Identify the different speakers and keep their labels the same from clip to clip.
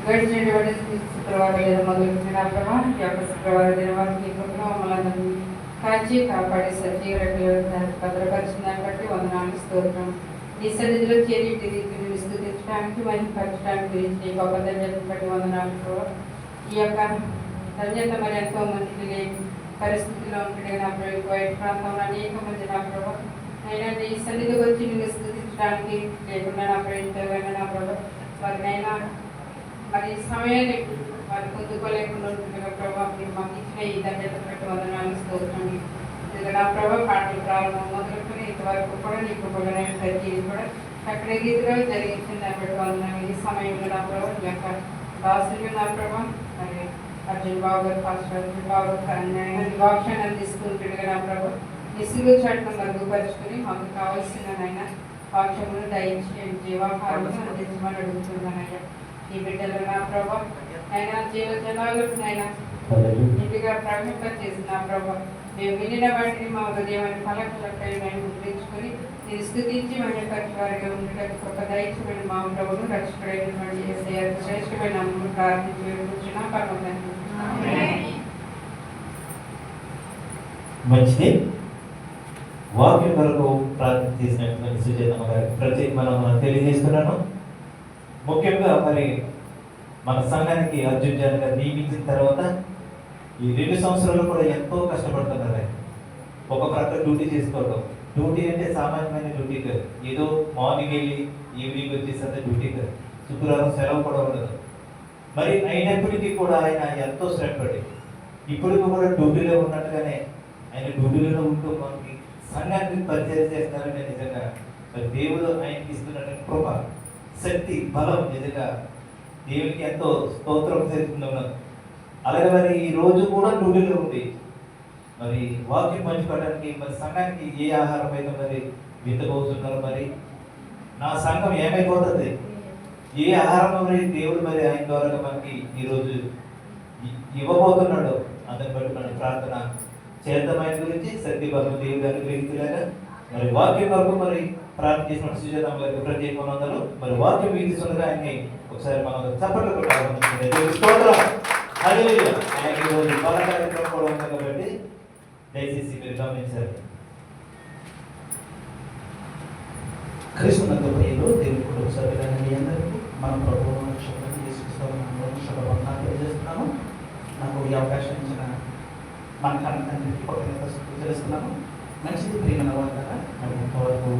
Speaker 1: గడిచినటువంటి శుక్రవారం లేదా మొదలుపెట్టిన ప్రభా ఈ యొక్క శుక్రవారం దినవారికి మమ్మల్ని కాచి కాపాడి సజీవ భద్రపరిచిన దాన్ని బట్టి వందనాలు స్తోత్రం. ఈ సన్నిధిలో చేరి రీతిని స్థుతించడానికి మహిమపరచడానికి గురించి గొప్ప ధన్యతను బట్టి వందనాలు ప్రభా. ఈ యొక్క ధన్యత మరి ఎంతో మందికి లేని పరిస్థితిలో ఉంటుంది నా ప్రభు. బయట ప్రాంతంలో అనేక మంది నా ప్రభా అయినా ఈ సన్నిధికి వచ్చి నిన్ను స్థుతించడానికి లేకుండా నా ప్రభు నా ప్రభు వారినైనా మరి సమయాన్ని వారు పొందుకోలేకుండా ఉంటుండగా ప్రభావ మీరు మాకు ఇచ్చిన ఈ ధన్యత బట్టి వందనాలు స్తోత్రం. నా ప్రభావ పాటలు ప్రారంభం మొదలుకొని ఇంతవరకు కూడా నీకు కూడా ప్రతి కూడా అక్కడ రీతిలో జరిగించిన దాన్ని బట్టి వందనాలు. ఈ సమయంలో నా ప్రభావ ఈ యొక్క దాసులు నా ప్రభావ మరి అర్జున్ బాబు గారు ఫాస్టర్ అర్జున్ బాబు గారు వాక్యాన్ని అందిస్తుంటుండగా నా ప్రభావ నిసులు చట్టం మరుగుపరుచుకుని మాకు కావాల్సిన ఆయన వాక్యమును దయించి జీవాహారమును అందించమని అడుగుతున్నానయ్యా. ఈ బిడ్డలు నా ప్రభావ ఆయన జీవ జనాలకు ఆయన ఇంటిగా ప్రకటింపచేసిన నా ప్రభావ మేము వినిన వాటిని మా హృదయాన్ని ఫలకలపై మేము ముద్రించుకొని నేను స్థుతించి మహిళపరిచి వారిగా ఉండటం ఒక దైత్యమైన మా ప్రభువును రక్షకుడైనటువంటి శ్రేష్టమైన అమ్మను ప్రార్థించి వేడుకుంటున్నా పరమతండ్రి.
Speaker 2: మంచిది. వాక్యం వరకు ప్రార్థన చేసినటువంటి సుజాతమ్మ గారికి ప్రత్యేకమైన తెలియజేస్తున్నాను. ముఖ్యంగా మరి మన సంఘానికి అర్జున్ జాన్ గారు నియమించిన తర్వాత ఈ 2 సంవత్సరాలు కూడా ఎంతో కష్టపడుతున్నారు. ఒక ప్రక్క డ్యూటీ చేసుకోవడం. డ్యూటీ అంటే సామాన్యమైన డ్యూటీ కాదు, ఏదో మార్నింగ్ వెళ్ళి ఈవినింగ్ వచ్చేసంత డ్యూటీ కాదు. శుక్రవారం సెలవు కూడా ఉండదు. మరి అయినప్పటికీ కూడా ఆయన ఎంతో శ్రమపడి ఇప్పుడు కూడా డ్యూటీలో ఉన్నట్టుగానే ఆయన డ్యూటీలో ఉంటూ మనకి సంఘానికి పరిచయం చేస్తారని నిజంగా మరి దేవుడు ఆయనకి ఇస్తున్నటువంటి కృప, శక్తి, బలం నిజంగా దేవునికి ఎంతో స్తోత్రం చేస్తున్నాం. అలాగే మరి ఈ రోజు కూడా డ్యూటీలో ఉంది మరి వాక్యం పంచుకోవడానికి మరి సంఘానికి ఏ ఆహారం అయితే మరి విత్తబోతున్నారు, మరి నా సంఘం ఏమైపోతుంది, ఏ ఆహారం మరి దేవుడు మరి ఆయన ద్వారా మనకి ఈరోజు ఇవ్వబోతున్నాడు అందరి బట్టి మన ప్రార్థన చేద్దాం. ఆయన గురించి శక్తి బలం దేవుడు గారి గ్రహించలేక మరి వాక్యం వరకు మరి ప్రార్థన చేసిన సుజాతమ్మ గారికి ప్రత్యేకమైన మరి వాక్యం వీధిస్తుండగా ఆయన్ని ఒకసారి మనం చప్పట్లు కొట్టాలి. ఆయన ఈరోజు బాల కార్యక్రమం కూడా ఉంది కాబట్టి దయచేసి మీరు గమనించాలి.
Speaker 3: క్రీస్తునందు ప్రియులు దేవుని కుటుంబ సభ్యులైన మీ అందరికీ మన ప్రభువును శుభవందనాలు తెలియజేస్తున్నాము. నాకు ఈ అవకాశం ఇచ్చిన మన కన్నతండ్రికి తెలుస్తున్నాము. మంచిది ప్రియమైన వాళ్ళ కదా మరి ఎంతవరకు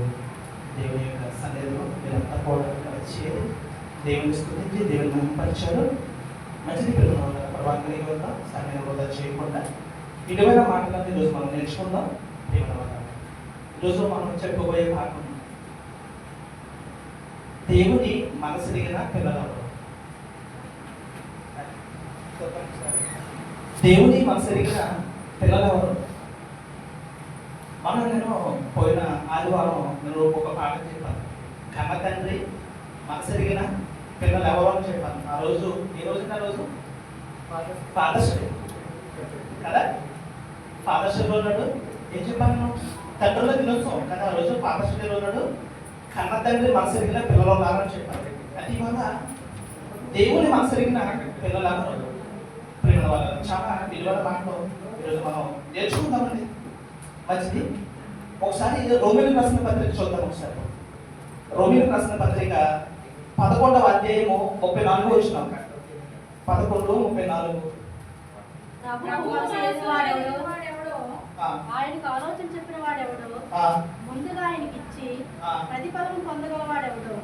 Speaker 3: దేవుని యొక్క సన్నిధిలో మీరంతా కూడా వచ్చి దేవుని స్తుతించి దేవుని మహిమపరిచారు. మంచిది ప్రియమైన వాళ్ళ ప్రభావం వల్ల సమయం వృధా చేయకుండా ఇటువంటి మాటలన్నీ ఈరోజు మనం నేర్చుకుందాం. ప్రియమైన వాళ్ళ ఈరోజు మనం చెప్పుకోబోయే భాగం దేవుని మనసెరిగిన పిల్లలెవరు. దేవుని మనసెరిగిన పిల్లలెవరు. నేను పోయిన ఆదివారం నేను ఒక పాట చెప్పాను. కన్న తండ్రి మనసెరిగిన పిల్లలు ఎవరు అని చెప్పాను. ఆ రోజు ఏ రోజు ఆ రోజు ఫాదర్స్ డే కదా. ఫాదర్స్ డే ఉన్నాడు. ఏం చెప్పాను, తండ్రుల దినోత్సవం కదా. ఆ రోజు ఫాదర్స్ డే ఉన్నాడు. కన్న తండ్రి మనసెరిగిన పిల్లలు ఉన్నారని చెప్పారు. అది ఇవాళ దేవుని మనసెరిగిన పిల్లలు అన్నారు. ప్రేమ వాళ్ళ చాలా విలువైన మాటలు ఈరోజు మనం నేర్చుకుందామండి. మంచిది. ఒకసారి రోమిలకు రాసిన పత్రిక చూద్దాం. ఒకసారి రోమిలకు రాసిన పత్రిక 11వ అధ్యాయము 34 వచ్చినాం. 11:34.
Speaker 4: ఆయనకు ఆలోచన చెప్పిన వాడెవడో, ముందుగా ఆయనకి ఇచ్చి ప్రతిఫలం పొందగల వాడెవడో.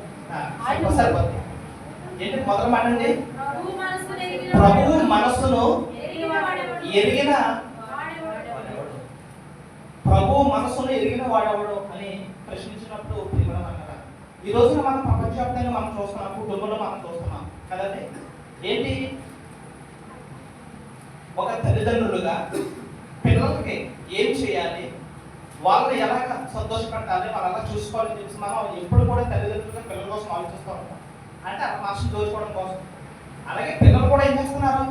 Speaker 3: ఏంటి మొదలు మాటండి? ప్రభువు మనస్సును ఎరిగిన ప్రభువు మనస్సును ఎరిగిన వాడెవడు అని ప్రశ్నించినప్పుడు ఈ రోజున మనం ప్రపంచవ్యాప్తంగా మనం చూస్తున్నాం, కుటుంబంలో మనం చూస్తున్నాం కదండి. ఏంటి, ఒక తల్లిదండ్రులుగా పిల్లలకి ఏం చేయాలి, వాళ్ళని ఎలాగ సంతోషపెట్టాలి, వాళ్ళు ఎలా చూసుకోవాలని చెప్పి మనం ఎప్పుడు కూడా తల్లిదండ్రులుగా పిల్లల కోసం ఆలోచిస్తూ ఉంటాం. అంటే ఆ మనసును దోచుకోవడం కోసం. అలాగే పిల్లలు కూడా ఏం చేస్తున్నారు,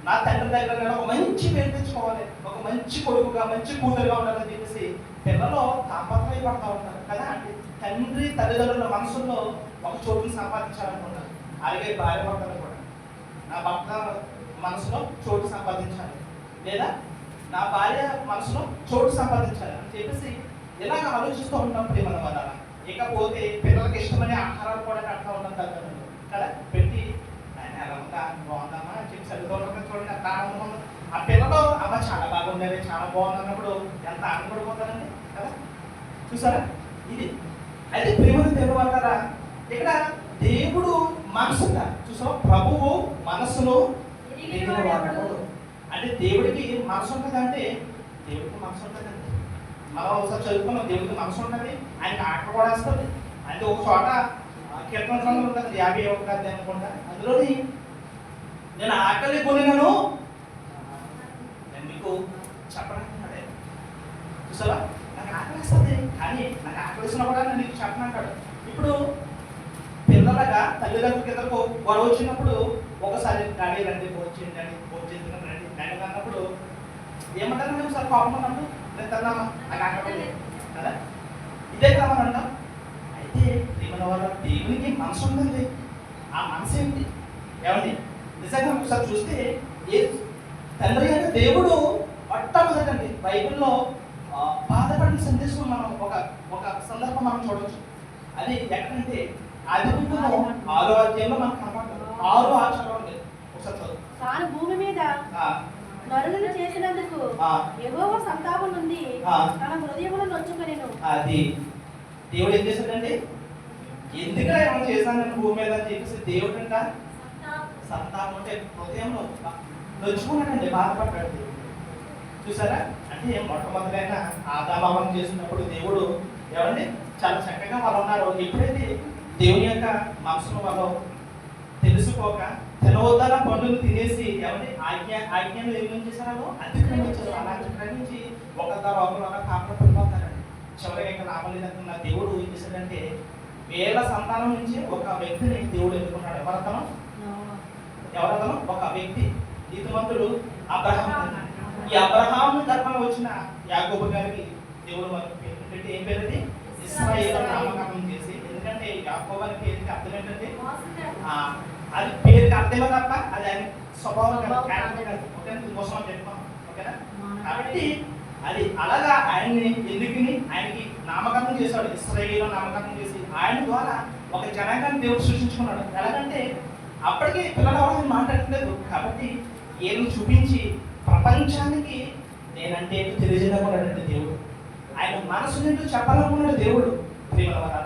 Speaker 3: నా తండ్రి దగ్గర నేను ఒక మంచి పేరు తెచ్చుకోవాలి, ఒక మంచి కొడుకుగా మంచి కూతురుగా ఉండాలని చెప్పేసి పిల్లలు తాపత్రయపడతా ఉంటారు కదా. అంటే తండ్రి తల్లిదండ్రుల మనసుల్లో ఒక చోటుని సంపాదించాలనుకుంటారు. అలాగే భార్య భర్తలు కూడా నా భర్త మనసులో చోటు సంపాదించాలి, లేదా నా భార్య మనసులో చోటు సంపాదించాలి అని చెప్పేసి ఇలాగ ఆలోచిస్తూ ఉంటాం ప్రేమల వల్ల. ఇకపోతే పిల్లలకి ఇష్టమనే ఆహారాలు కూడా కడతా ఉంటాం కదా, పెట్టి ఆయన ఎలా ఉందా బాగుందమ్మా అని చెప్పి చదువుతూ చూడండి ఎంత ఆనందం ఉంది. ఆ పిల్లలు అమ్మ చాలా బాగుండేది, చాలా బాగుంది అన్నప్పుడు ఎంత ఆనందపడిపోతారండి కదా. చూసారా ఇది అయితే ప్రేమల దేవుడు అంటారా. ఇక్కడ దేవుడు మనసుగా చూసావా, ప్రభువు మనసును అంటే దేవుడికి మనసు ఉంటుంది. అంటే దేవుడికి మనసు ఉంటుందండి. మనం ఒకసారి చదువుకున్నాం, దేవుడికి మనసు ఉంటుంది, ఆయనకి ఆట కూడా వస్తుంది. అంటే ఒక చోట కీర్తన గ్రంథం ఉంటుంది 51 అధ్యాయం అనుకుంటా, అందులోని నేను ఆకలి కొనినను నేను మీకు చెప్పనంటాడే. చూసావా, నాకు ఆకలి వస్తుంది కానీ నాకు ఆకలి వేసినా కూడా నేను నీకు చెప్పనంటాడు. ఇప్పుడు పిల్లలుగా తల్లిదండ్రులకి ఇద్దరు గొడవ వచ్చినప్పుడు ఒకసారి డాడీ రండి భోజనం రండి భోజనం రండి రండి అన్నప్పుడు ఏమంటారండి, ఒకసారి కోపం అన్నప్పుడు నేను తిన్నామా నాకు ఆకలి కదా, ఇదే కదా మనం అంటాం. అయితే ప్రేమ వల్ల దేవునికి మనసు ఉంటుంది. ఆ మనసు ఏంటి ఏమండి, నిజంగా ఒకసారి చూస్తే ఏ తండ్రి అంటే దేవుడు మొట్టమొదటండి బైబిల్లో బాధపడిన సందేశం మనం ఒక సందర్భం మనం చూడవచ్చు. అది ఎక్కడంటే ఆదికాండము 6వ అధ్యాయంలో మనకు కనపడుతుంది. 6 చదవండి ఒకసారి చదువు.
Speaker 4: తాను భూమి మీద నరులను చేసినందుకు యెహోవా సంతాపం నుండి తన హృదయమును నొచ్చుకొనెను.
Speaker 3: అది దేవుడు ఏం చేశాడండి, ఎందుకు ఏమైనా చేశానని భూమి మీద అని చెప్పేసి దేవుడు అంట సంతాపం అంటే హృదయంలో నొచ్చుకున్నాడండి, బాధపడ్డాడు. చూసారా, అంటే మొట్టమొదలైన ఆదామం చేసినప్పుడు దేవుడు ఏమండి చాలా చక్కగా వాళ్ళు ఉన్నారు. ఎప్పుడైతే దేవుని యొక్క మనసును వాళ్ళు తెలుసుకోక తినవద్దన పండును తినేసి ఏమంటే ఆజ్ఞలు ఏమేమి చేశారో అతిక్రమించారు. అలా అతిక్రమించి ఒకరు ఒకరు కాకుండా పడిపోతారండి. చివరిగా ఇంకా లాభం లేదనుకున్న దేవుడు ఏం చేశాడంటే వేల సంతానం నుంచి ఒక వ్యక్తిని దేవుడు ఎన్నుకున్నాడు. ఎవరతను ఒక వ్యక్తి నీతిమంతుడు అబ్రహాం. ఈ అబ్రహాం గర్భంలో వచ్చిన యాకోబు గారికి దేవుడు పెట్టి ఏం పేరుది ఇశ్రాయేలు నామకరణం చేసి, ఎందుకంటే యాకోబు అనే పేరుకి అర్థం ఏంటంటే అది పేరుకి అర్థమే తప్ప అది ఆయన స్వభావం కోసం చెప్తాం. ఓకేనా, కాబట్టి అది అలాగా ఆయన్ని ఎందుకుని ఆయనకి నామకరణం చేశాడు. ఇశ్రాయేలు నామకరణం చేసి ఆయన ద్వారా ఒక జనాంగాన్ని దేవుడు సృష్టించుకున్నాడు. ఎలాగంటే అప్పటికి పిల్లలు ఎవరైనా మాట్లాడలేదు కాబట్టి ఏమి చూపించి ప్రపంచానికి నేనంటే ఏంటో తెలియజేయకున్నాడంటే దేవుడు. ఆయన మనసు నుండి చెప్పాలనుకున్నాడు దేవుడు. ప్రేమల వల్ల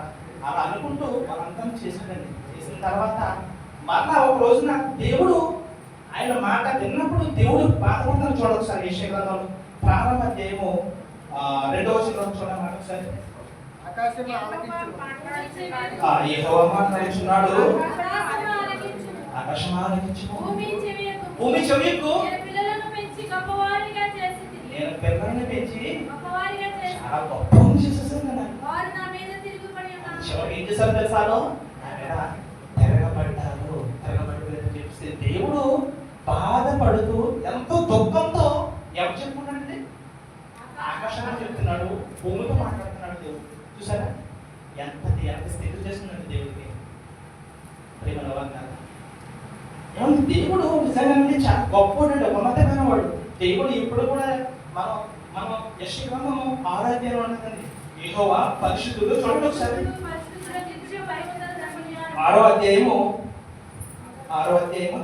Speaker 3: అలా అనుకుంటూ వాళ్ళంతా చేశాడండి. చేసిన తర్వాత మళ్ళా ఒక రోజున దేవుడు ఆయన మాట విన్నప్పుడు దేవుడు బాధపడతాను చూడవచ్చు. సార్ యెషయా గ్రంథంలో ప్రారంభ అధ్యాయము 2వ వచనం చూడండి ఒకసారి. యెహోవా మాట్లాడుచున్నాడు, ఆకాశం ఆలకించుము, భూమి చెవియకు, నేను పిల్లల్ని పెంచి చాలా గొప్ప చేసేసాను కదా. చివరికి ఏం చేశారు తెలుసాను, తిరగబడ్డారు. తిరగబడ్డారని చెప్పేసి దేవుడు బాధపడుతూ ఎంతో దుఃఖంతో ఎవరు చెప్పుకున్నాడండి, ఆకాశాన్ని చెప్తున్నాడు, భూమితో మాట్లాడుతున్నాడు దేవుడు. చూసారా ఎంత స్థితి చేస్తున్నాడు దేవుడికి. ప్రేమల వల్ల ఏమంటే దేవుడు నిజంగానే చాలా గొప్పవాడు, ఉన్నతమైన వాడు. దేవుడు ఎప్పుడు కూడా మనం యెషయా గ్రంథము 6వ అధ్యాయంలో ఉంటుందండి. యెహోవా పరిశుద్ధుడు. చూడండి ఒకసారి 6వ అధ్యాయము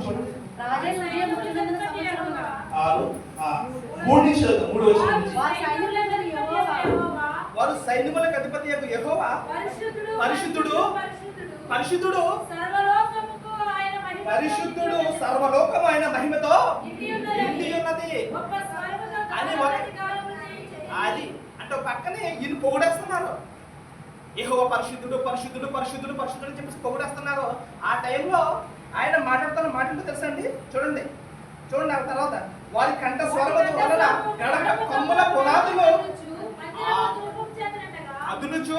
Speaker 3: చూడండి. 3 నుంచి 3 వచ్చిన వారు సైన్యములకు అధిపతి యెహోవా పరిశుద్ధుడు, పరిశుద్ధుడు, పరిశుద్ధుడు, సర్వలోకము ఆయన మహిమతో నిండి ఉన్నది అని అది అంటే పక్కనే ఈయన పొగిడేస్తున్నారు. యెహోవా పరిశుద్ధుడు, పరిశుద్ధుడు, పరిశుద్ధుడు, పరిశుద్ధుడు అని చెప్పేసి పొగిడేస్తున్నారు. ఆ టైంలో ఆయన మాట్లాడుతున్న మాటలు తెలుసండి. చూడండి చూడండి ఆ తర్వాత వారి కంఠ స్వరముల వలన గడక కొమ్మల పునాదులు అదునుచు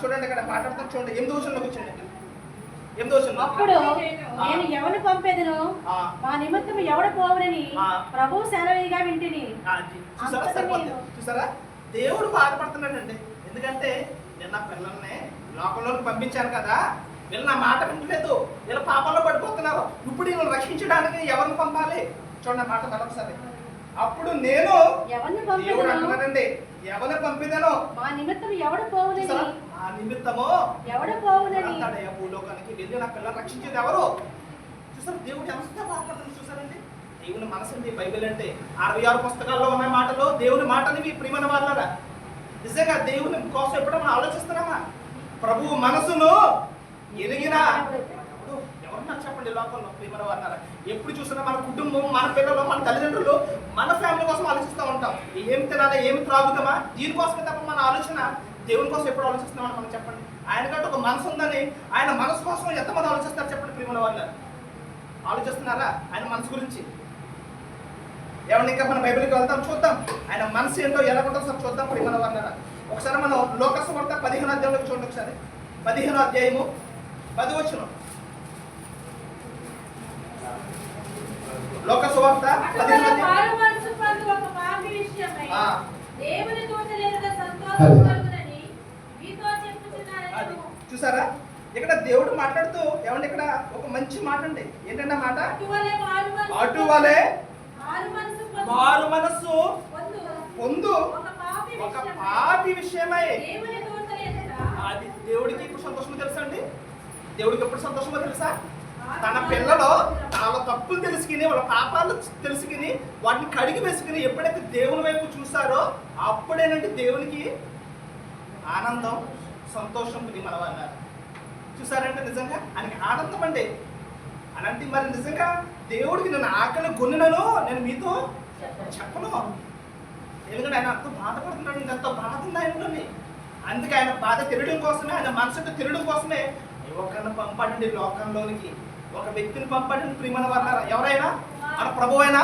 Speaker 3: చూడండి అక్కడ మాట్లాడుతాను. చూడండి 8వ వచనంలోకి వచ్చండి. 8వ వచనం.
Speaker 4: అప్పుడు నేను ఎవరిని పంపేదను, మా నిమిత్తం ఎవడ పోవనని ప్రభువు సెలవుగా వింటిని.
Speaker 3: చూసారా దేవుడు బాధపడుతున్నాడండి. ఎందుకంటే నేను నా పిల్లల్ని లోకంలోకి పంపించాను కదా, వీళ్ళు నా మాట వింటలేదు, వీళ్ళ పాపంలో పడిపోతున్నారు, ఇప్పుడు వీళ్ళని రక్షించడానికి ఎవరిని పంపాలి? చూడండి ఆ మాట మరొకసారి. అప్పుడు నేను
Speaker 4: ఎవరిని
Speaker 3: దేవుడు
Speaker 4: పంపిదను?
Speaker 3: అంటున్నానండి, ఎవరిని పంపిదను?
Speaker 4: మా నిమిత్తం ఎవడు పోవునని?
Speaker 3: ఆ నిమిత్తము
Speaker 4: ఎవడు పోవునని?
Speaker 3: అంటాడయ్యా భూలోకానికి వెళ్ళి నా పిల్లలు రక్షించేది ఎవరు? చూసారు దేవుడు ఎంత బాధపడుతుంది చూసారండి. దేవుని మనసు అండి బైబిల్ అంటే. 66 పుస్తకాల్లో ఉన్న మాటలు దేవుని మాటలు ఇవి ప్రియమైన వాళ్ళరా. నిజంగా దేవుని కోసం ఎప్పుడో మనం ఆలోచిస్తున్నామా? ప్రభువు మనసును ఎరిగిన ఎవరు నాకు చెప్పండి లోకంలో ప్రియమైన వాళ్ళరా. ఎప్పుడు చూసినా మన కుటుంబం, మన పిల్లలు, మన తల్లిదండ్రులు, మన ఫ్యామిలీ కోసం ఆలోచిస్తూ ఉంటాం. ఏమి తినాలా, ఏమి త్రాగుతామా, దీనికోసమే తప్ప మన ఆలోచన దేవుని కోసం ఎప్పుడు ఆలోచిస్తున్నామని మనం చెప్పండి. ఆయనకంటే ఒక మనసు ఉందని, ఆయన మనసు కోసం ఎంతమంది ఆలోచిస్తారు చెప్పండి ప్రియమైన వాళ్ళ? ఆలోచిస్తున్నారా ఆయన మనసు గురించి? ఏమన్నా ఇంకా మన బైబిల్కి వెళ్తాం, చూద్దాం ఆయన మనసు ఏంటో ఎలా ఉంటుందో సార్ చూద్దాం ప్రియమైన వాళ్ళ. ఒకసారి మనం లోకాసు వార్త 15వ అధ్యాయంలోకి చూడండి. ఒకసారి 15వ అధ్యాయము 10వ వచనం. లోకాసు వార్త 15వ అధ్యాయం. అది చూసారా ఇక్కడ దేవుడు మాట్లాడుతూ ఏమంటే ఇక్కడ ఒక మంచి మాట అండి. ఏంటంటే మాట అటువలే మారు మనస్సు పొందు ఒక పాపి విషయమై. అది దేవుడికి ఇప్పుడు సంతోషమో తెలుసా అండి? దేవుడికి ఎప్పుడు సంతోషమో తెలుసా? తన పిల్లలు వాళ్ళ తప్పులు తెలుసుకుని, వాళ్ళ పాపాలు తెలుసుకుని, వాటిని కడిగి వేసుకుని ఎప్పుడైతే దేవుని వైపు చూస్తారో అప్పుడేనంటే దేవునికి ఆనందం, సంతోషం మన వాళ్ళ. చూసారంటే నిజంగా ఆయనకి ఆనందం అండి. అలాంటి మరి నిజంగా దేవుడికి నేను ఆకలి గొన్నెలను నేను మీతో చెప్పను. ఎందుకంటే ఆయన అంత బాధపడుతున్నాడు, ఇంత బాధ ఉంది ఆయనలోని. అందుకే ఆయన బాధ తిరగడం కోసమే, ఆయన మనసుతో తిరగడం కోసమే ఒకరిని పంపండి లోకంలోనికి, ఒక వ్యక్తిని పంపండి ప్రియమైన వాళ్ళ. ఎవరైనా మన ప్రభు అయినా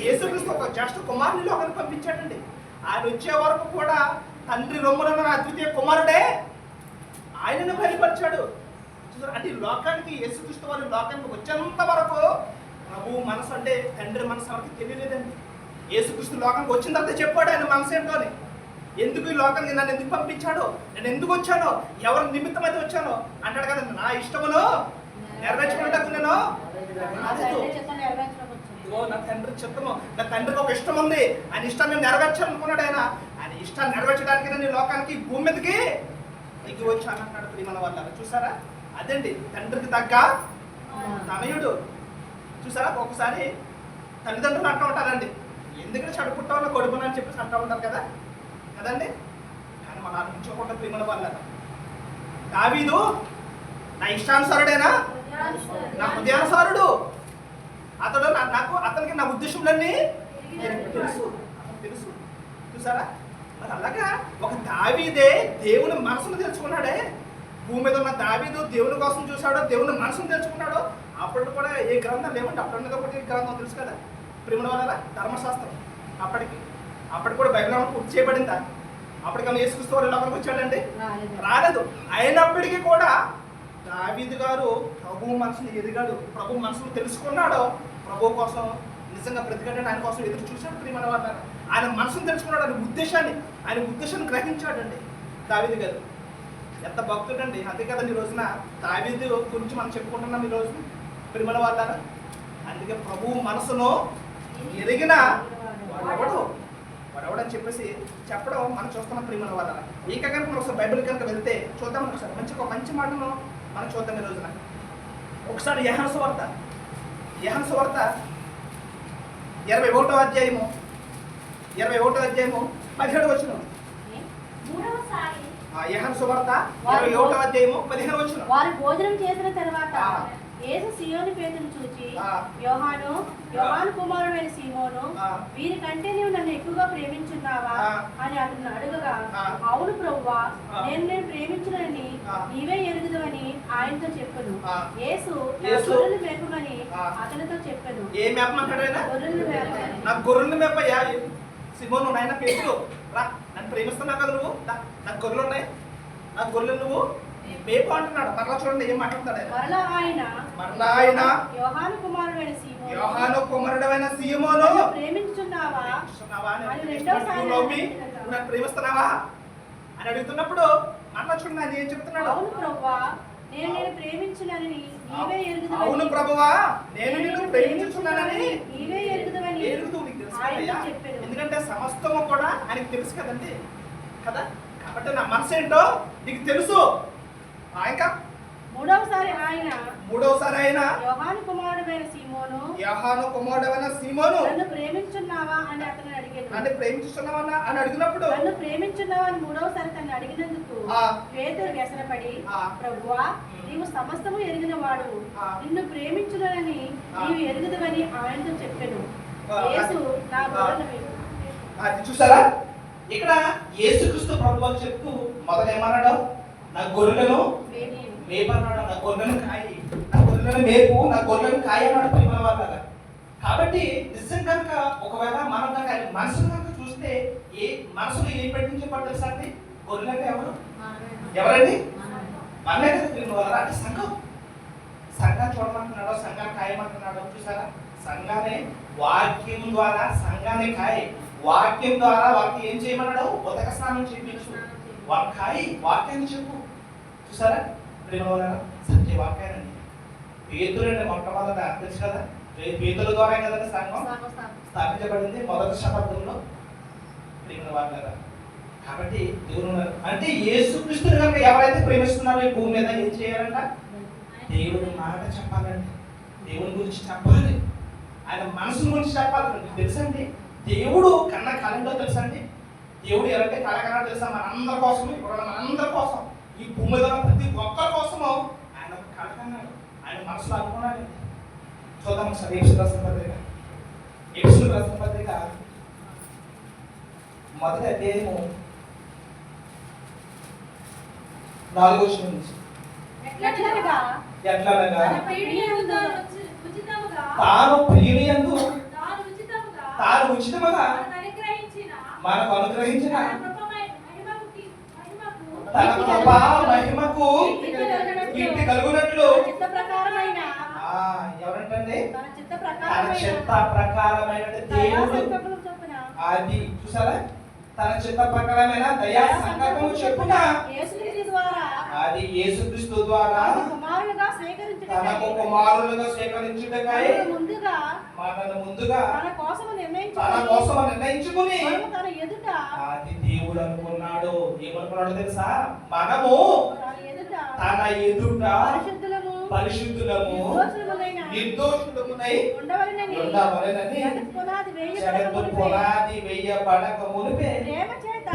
Speaker 3: యేసుక్రీస్తు ఒక జ్యేష్ఠ కుమారుని లోకానికి పంపించాడండి. ఆయన వచ్చే వరకు కూడా తండ్రి రొమ్మున అద్వితీయ కుమారుడే ఆయనను బయలుపరిచాడు. చూసారు అంటే లోకానికి యేసుక్రీస్తు వారి లోకానికి వచ్చేంత వరకు ప్రభు మనసు అంటే తండ్రి మనసు ఎవరికి తెలియలేదండి. యేసుక్రీస్తు లోకానికి వచ్చిన తర్వాత చెప్పాడు ఆయన మనసు ఏంటో అని. ఎందుకు ఈ లోకానికి నన్ను ఎందుకు పంపించాడో, నేను ఎందుకు వచ్చానో, ఎవరి నిమిత్తం అయితే వచ్చానో అంటాడు కదా. నా ఇష్టమును నెరవేర్చుకున్నట్టు నేను నా తండ్రి చిత్తము, నా తండ్రికి ఒక ఇష్టం ఉంది, ఆయన ఇష్టాన్ని నెరవేర్చాలనుకున్నాడు. ఆయన ఇష్టాన్ని నెరవేర్చడానికి నేను లోకానికి భూమి మీదకి దిగి వచ్చాను అంటాడు ప్రియమైన వాళ్ళ. చూసారా అదండి తండ్రికి తగ్గ తనయుడు. చూసారా ఒకసారి తల్లిదండ్రులు అంటూ ఉంటారండి, ఎందుకంటే చడుపుట్టాలో కొడుకున్నా అని చెప్పేసి అంటూ ఉంటారు కదా కదండి. కానీ మనం అనిపించకుండా ప్రియమైన వాళ్ళ, దావీదు నా ఇష్టానుసారుడేనా, నా హృదయానుసారుడు, అతడు నాకు అతనికి నా ఉద్దేశంలన్నీ తెలుసు తెలుసు. చూసారా మరి అలాగా ఒక దావీదే దేవుని మనసును తెలుసుకున్నాడే. భూమి మీద ఉన్న దావీదు దేవుని కోసం చూశాడో, దేవుని మనసును తెలుసుకున్నాడో. అప్పుడు కూడా ఏ గ్రంథం లేవంటే అప్పుడు ఉన్నది ఒకటి గ్రంథం తెలుసు కదా ప్రియమైన వాళ్ళ, ధర్మశాస్త్రం. అప్పటికి కూడా బైబిల్ పూర్తి చేయబడిందా? అప్పటికన్నా యేసుక్రీస్తు వారి లోకానికి వచ్చాడండి? రాలేదు. అయినప్పటికీ కూడా దావీదు గారు ప్రభు మనసుని ఎదిగాడు, ప్రభు మనసును తెలుసుకున్నాడు, ప్రభు కోసం నిజంగా బ్రతికంటే ఆయన కోసం ఎదురు చూశాడు ప్రియమైన వాళ్ళ. ఆయన మనసును తెలుసుకున్నాడు, ఆయన ఉద్దేశాన్ని గ్రహించాడండి దావీదు గారు. ఎంత భక్తుడండి. అంతే కదండి ఈ రోజున దావీదు గురించి మనం చెప్పుకుంటున్నాం ఈ రోజు ప్రియమైన వాళ్ళ. అందుకే ప్రభు మనసును ఎరిగిన వాడెవడని చెప్పేసి చెప్పడం మనం చూస్తున్నాం ప్రియమైన వాళ్ళ. ఇంకా కనుక మనం ఒకసారి బైబిల్ కనుక వెళ్తే చూద్దాం, ఒకసారి మంచి మాటను మనం చూద్దాం ఈ రోజున. ఒకసారి యోహాను సువార్త 21వ అధ్యాయము 17వ వచనం. యోహాను సువార్త 21వ అధ్యాయము 15వ వచనం.
Speaker 4: వారు భోజనం చేసిన తర్వాత యేసు సీయోను పేతును చూచి, యోహాను కుమారుడైన సీమోను, వీరికంటే నీవు నన్ను ఎక్కువగా ప్రేమించున్నావా అని అతను అడుగగా, అవును ప్రభువా, నేను ప్రేమించునని నీవే ఎరుగుదువని ఆయనతో చెప్పను. యేసు నా గొర్రెలు మేపమని అతనితో చెప్పను.
Speaker 3: ఏం మేపమంటాడు ఆయన?
Speaker 4: గొర్రెలు మేపమని.
Speaker 3: నా గొర్రెలు మేపయ్యా సీమోను, నాయన పేతురు రా, నన్ను ప్రేమిస్తున్నావు కదా నువ్వు, నాకు గొర్రెలు ఉన్నాయి, నా గొర్రెలు నువ్వు మేపు అంటున్నాడు. మరలా చూడండి ఏం మాట్లాడతాడు.
Speaker 4: మరలా ఆయన యోహాను కుమారుడైన సీమోను
Speaker 3: ప్రేమించుచున్నావా
Speaker 4: అని రెండోసారి
Speaker 3: నువ్వు నన్ను ప్రేమిస్తున్నావా అని అడుగుతున్నప్పుడు అట్లా చూడండి ఆయన ఏం చెప్తున్నాడు.
Speaker 4: అవును ప్రభువా, నేను ప్రేమించునని నీవే ఎరుగుదువని.
Speaker 3: అవును ప్రభువా, నేను నిన్ను ప్రేమించుచున్నానని
Speaker 4: నీవే ఎరుగుదువని
Speaker 3: ఎరుగుదు నీకు తెలుసు
Speaker 4: ఆయన
Speaker 3: కదయ్యా.
Speaker 4: చెప్పాడు.
Speaker 3: ఎందుకంటే సమస్తము కూడా ఆయనకు తెలుసు కదండి కదా. కాబట్టి నా మనసు ఏంటో నీకు తెలుసు. ఇంకా
Speaker 4: మూడవసారి ఆయన యోహాను కుమారుడైన సీమోను నన్ను ప్రేమించున్నావా అని అతను అడిగాడు.
Speaker 3: నన్ను ప్రేమించున్నావా అని అడిగినప్పుడు
Speaker 4: నన్ను ప్రేమించున్నావా అని మూడవసారి తను అడిగినందుకు పేతురు వ్యసనపడి, ప్రభువా నీవు సమస్తము ఎరిగిన వాడు, నిన్ను ప్రేమించునని నీవు ఎరుగుదువని ఆయనతో చెప్పాను. యేసు నా గొర్రెలను మేపు.
Speaker 3: అది చూసారా, ఇక్కడ యేసుక్రీస్తు ప్రభువు చెప్తూ మొదట ఏమన్నాడు, నా గొర్రెలను మేపన్నాడు, నా గొర్రెలను కాయి, నా గొర్రెలను మేపు, నా గొర్రెలను కాయి అన్నాడు ప్రేమ వాళ్ళ. కాబట్టి నిజం కనుక ఒకవేళ మనం కనుక మనసును కనుక చూస్తే ఏ మనసులో ఏం పెట్టించబడి తెలుసా అండి, గొర్రెలంటే ఎవరండి మనమే కదా ప్రేమ వాళ్ళ. అంటే సంఘాన్ని చూడమంటున్నాడు, సంఘాన్ని కాయమంటున్నాడు. చూసారా, సంఘాన్ని వాక్యం ద్వారా సంఘాన్ని కాయి, వాక్యం ద్వారా వాక్యం ఏం చేయమన్నాడు, ఉదక స్నానం చేయించు, వాళ్ళ కాయి వాక్యాన్ని చెప్పు. చూసారా ప్రేమ వాళ్ళ, సత్య వాక్యాన్ని పేతులంటే మొట్టమొదట తెలుసు కదా, పేతుల ద్వారా కదండి సంఘం స్థాపించబడింది మొదటి శతాబ్దంలో ప్రేమ వాళ్ళ. కాబట్టి దేవుడు అంటే యేసుక్రీస్తుని కనుక ఎవరైతే ప్రేమిస్తున్నారో ఈ భూమి మీద ఏం చేయాలంట, దేవుడి మాట చెప్పాలండి, దేవుని గురించి చెప్పాలి, ఆయన మనసు గురించి చెప్పాలి. మీకు తెలుసండి దేవుడు కన్న కాలంలో తెలుసండి, దేవుడు ఎవరైతే కళకన్నా తెలుసా, మనందరి కోసం, ఇప్పుడు మనందరి కోసం, ఈ భూమి మీద ప్రతి ఒక్కరి కోసము ఆయన కళకన్నాడు, ఆయన మనసులో అనుకున్నాడు. చూద్దాం ఒకసారి ఎపిసోడ్ రాసిన పత్రిక మొదటి అధ్యాయము 4వ వచనం నుంచి.
Speaker 4: ఎట్లనగా
Speaker 3: తాను ప్రియుని యందు తాను ఉచితముగా మనకు అనుగ్రహించిన తన కృపా మహిమకు కీర్తి కలుగునట్లు ఎవరంటే తన చిత్త ప్రకారమైన దేవుడు, అది చూసారా, తన చిత్త ప్రకారమైన దయా సంకల్పము చెప్పున అది యేసుక్రీస్తు ద్వారా తనకు కుమారులుగా స్వీకరించుటకై మనను ముందుగా తన కోసం నిర్ణయించుకుని అది దేవుడు అనుకున్నాడు. ఏమనుకున్నాడు తెలుసా, మనము తన ఎదుట పరిశుద్ధులము నిర్దోషులమునై ఉండవలెనని జగత్తు పునాది వేయబడక మునిపే ప్రేమ చేత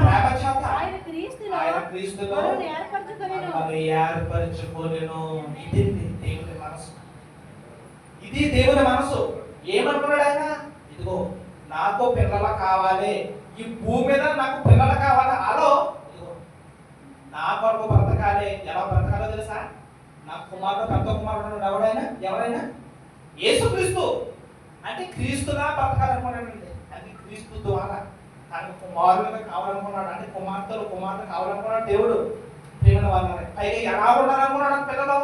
Speaker 3: ఆయన క్రీస్తులో మనల్ని ఏర్పరచుకొనెను. ఇది దేవుని మనసు, ఇది దేవుని మనసు. ఏమనుకున్నాడు ఆయన, ఇదిగో నాకు పిల్లలు కావాలి, ఈ భూమి మీద నాకు పిల్లలు కావాలి, అలో ఇదిగో నా కొరకు బ్రతకాలి. ఎలా బ్రతకాలో తెలుసా, నా కుమారుడు పెద్ద కుమారుడు ఎవరైనా యేసుక్రీస్తు అంటే క్రీస్తుగా బ్రతకాలనుకున్నాడండి. అది క్రీస్తు ద్వారా తన కుమారులుగా కావాలనుకున్నాడు, అంటే కుమార్తె కావాలనుకున్నాడు దేవుడు. ప్రేమ వాళ్ళ పైగా ఎలా ఉండాలనుకున్నాడు పిల్లలు,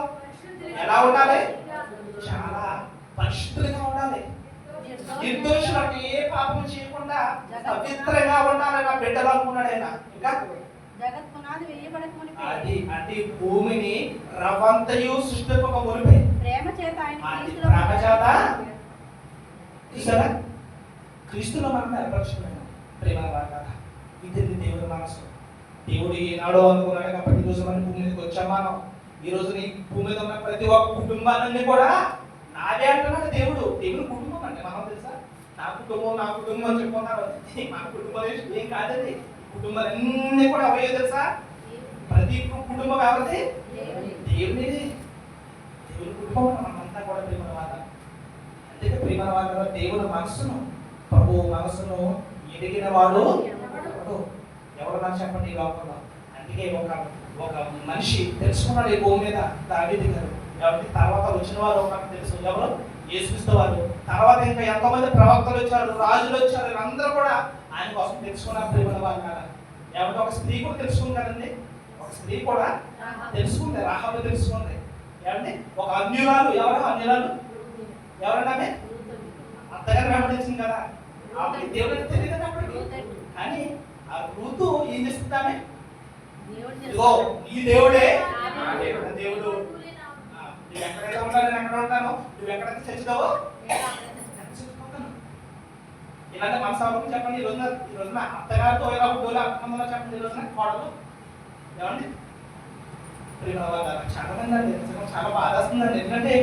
Speaker 3: ఎలా ఉండాలి, చాలా పరిశుద్ధులుగా ఉండాలి, నిర్దోషులు అంటే ఏ పాపం చేయకుండా పవిత్రంగా ఉండాలి నా బిడ్డలు అనుకున్నాడు ఆయన. ఇంకా అది అంటే భూమిని రవంతయు సృష్టింపక మునిపే ప్రేమ చేత చూసారా, క్రీస్తులో మనం ఏర్పరచుకున్నాం ప్రేమ వాళ్ళ. ఇది దేవుని మనసు. దేవుడు ఈనాడో అనుకున్నాడు కాబట్టి ఈ రోజు మనం భూమి మీదకి వచ్చాం. మనం ఈ రోజు ఈ భూమి మీద ఉన్న ప్రతి ఒక్క కుటుంబాలన్నీ కూడా నాదే అంటున్నాడు దేవుడు. దేవుని కుటుంబం అంటే మనం తెలుసా, నా కుటుంబం అని చెప్పుకున్నారు. మన కుటుంబం ఏం కాదండి, కుటుంబాలన్నీ కూడా అవయ్యో తెలుసా, ప్రతి కుటుంబం ఎవరిది, దేవునిది. దేవుని కుటుంబం మనమంతా కూడా ప్రేమ వాళ్ళ. అందుకే ప్రేమ వాళ్ళ దేవుని మనసును, ప్రభు మనసును ఎదిగిన వాడు ఎవరు నాకు చెప్పండి ఈ లోకంలో. అందుకే ఒక మనిషి తెలుసుకున్నాడు ఈ భూమి మీద, దావీదు గారు. కాబట్టి తర్వాత వచ్చిన వారు నాకు తెలుసు ఎవరు, యేసుక్రీస్తు వారు. తర్వాత ఇంకా ఎంతమంది ప్రవక్తలు వచ్చారు, రాజులు వచ్చారు, వీళ్ళందరూ కూడా ఆయన కోసం తెలుసుకున్నారు ప్రేమ వాళ్ళ. ఎవరికి ఒక స్త్రీ కూడా తెలుసుకుంది కదండి, ఒక స్త్రీ కూడా తెలుసుకుంది, రాహాబు తెలుసుకుంది. ఏమండి ఒక అన్యురాలు, ఎవరన్నా అంతగా వెంబడించింది కదా, దేవుడికి తెలియదు అప్పటికి. కానీ ఆ రూతు ఏం చేస్తుందామే?
Speaker 4: దేవుడు
Speaker 3: ఇదిగో ఈ దేవుడే దేవుడు. నువ్వు ఎక్కడైతే ఉంటావు నేను ఎక్కడ ఉంటాను, నువ్వు ఎక్కడైతే చచ్చుతావో చచ్చిపోతాను. ఇలాంటి మన సభకు చెప్పండి. ఈ రోజున అత్తగారితో ఇలా డోలా అత్తమంలో చెప్పండి. ఈ రోజున కోడలు ఏమండి చాలా మంది అండి, చాలా బాధ వస్తుందండి. ఎందుకంటే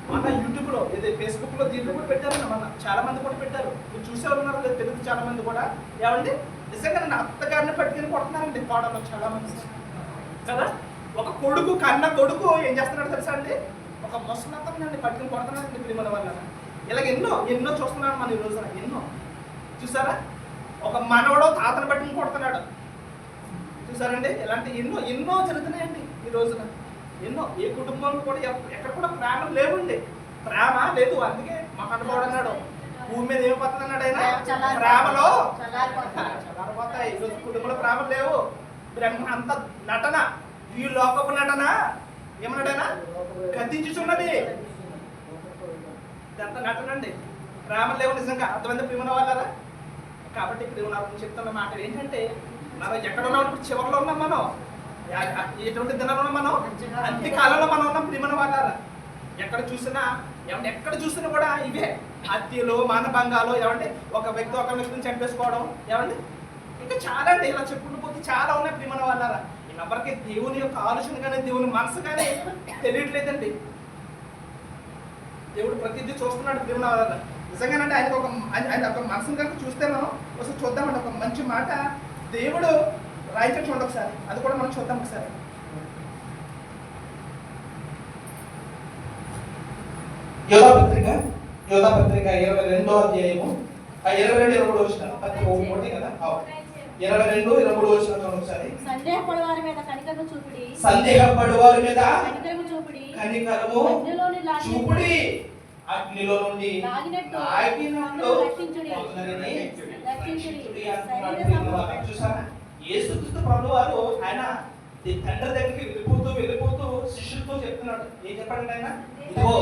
Speaker 3: మన యూట్యూబ్లో ఏదో ఫేస్బుక్లో దీంట్లో కూడా పెట్టారు, మన చాలా మంది కూడా పెట్టారు. మీరు చూసే ఉన్నారు లేదు తెలుగు చాలా మంది కూడా. ఏమండి నిజంగా నా అత్తగారిని పట్టుకుని కొడుతున్నారండి కోడలు చాలా మంది కదా. ఒక కొడుకు కన్న కొడుకు ఏం చేస్తున్నాడు తెలుసా అండి? ఒక ముసలత్తని పట్టుకుని కొడుతున్నారండి ప్రియమైన వల్ల. ఇలాగ ఎన్నో చూస్తున్నాడు మన ఈ రోజున. ఎన్నో చూసారా? ఒక మనవడో తాతను పట్టుకుని కొడుతున్నాడు చూసారండి. ఇలాంటి ఎన్నో జరుగుతున్నాయండి ఈ రోజున. ఎన్నో ఏ కుటుంబంలో కూడా ఎక్కడ కూడా ప్రేమ లేవండి. ప్రేమ లేదు. అందుకే మహానుభావుడు అన్నాడు భూమి మీద ఏమైపోతున్నాడు ఆయన? ప్రేమలో చల్లారిపోతాయి. ఈరోజు కుటుంబంలో ప్రేమ లేవు. బ్రహ్మ అంత నటన, ఈ లోకపు నటన ఏమన్నాడైనా గతించుచున్నది. అంత నటన అండి. ప్రేమ లేవు నిజంగా. అర్థమైంది ప్రియమైన వాళ్ళరా? కాబట్టి ఇప్పుడు చెప్తున్న మాట ఏంటంటే మనం ఎక్కడ ఉన్నాం? చివరిలో ఉన్నాం మనం. ఎటువంటి దినాలు ఉన్నాం మనం? అంత్య కాలంలో మనం ఉన్నాం ప్రియమైన వాళ్ళరా. ఎక్కడ చూసినా కూడా ఇవే హత్యలు, మానభంగాలు. ఏమంటే ఒక వ్యక్తి ఒక వ్యక్తిని చంపేసుకోవడం. ఏమండి ఇంకా చాలా అండి. ఇలా చెప్పుకుంటూ పోతే చాలా ఉన్నాయి ప్రియమైన వాళ్ళరా. ఎవరికి దేవుని యొక్క ఆలోచన కానీ దేవుని మనసు కానీ తెలియట్లేదండి. దేవుడు ప్రతిదీ చూస్తున్నాడు ప్రియమైన వాళ్ళరా. నిజంగానంటే ఆయన ఒక మనసుని కనుక చూస్తే మనం ఒకసారి చూద్దామండి. ఒక మంచి మాట దేవుడు రాయించడం చూడండి ఒకసారి. అది కూడా మనం చూద్దాం ఒకసారి. యోధాపత్రిక 22వ అధ్యాయము 22-23 వచ్చిన ఒకటి కదా. 22-23 వచ్చిన చూడండి ఒకసారి.
Speaker 4: సందేహపడు వారి మీద కనికరము చూపుడి
Speaker 3: కనికరము చూపుడి అగ్నిలో నుండి లాగినట్టు చూసారా? యేసుక్రీస్తు ప్రభువు వారు ఆయన తండ్రి దగ్గరికి వెళ్ళిపోతూ శిష్యులతో చెప్తున్నాడు. ఏం చెప్పండి ఆయన? ఇదిగో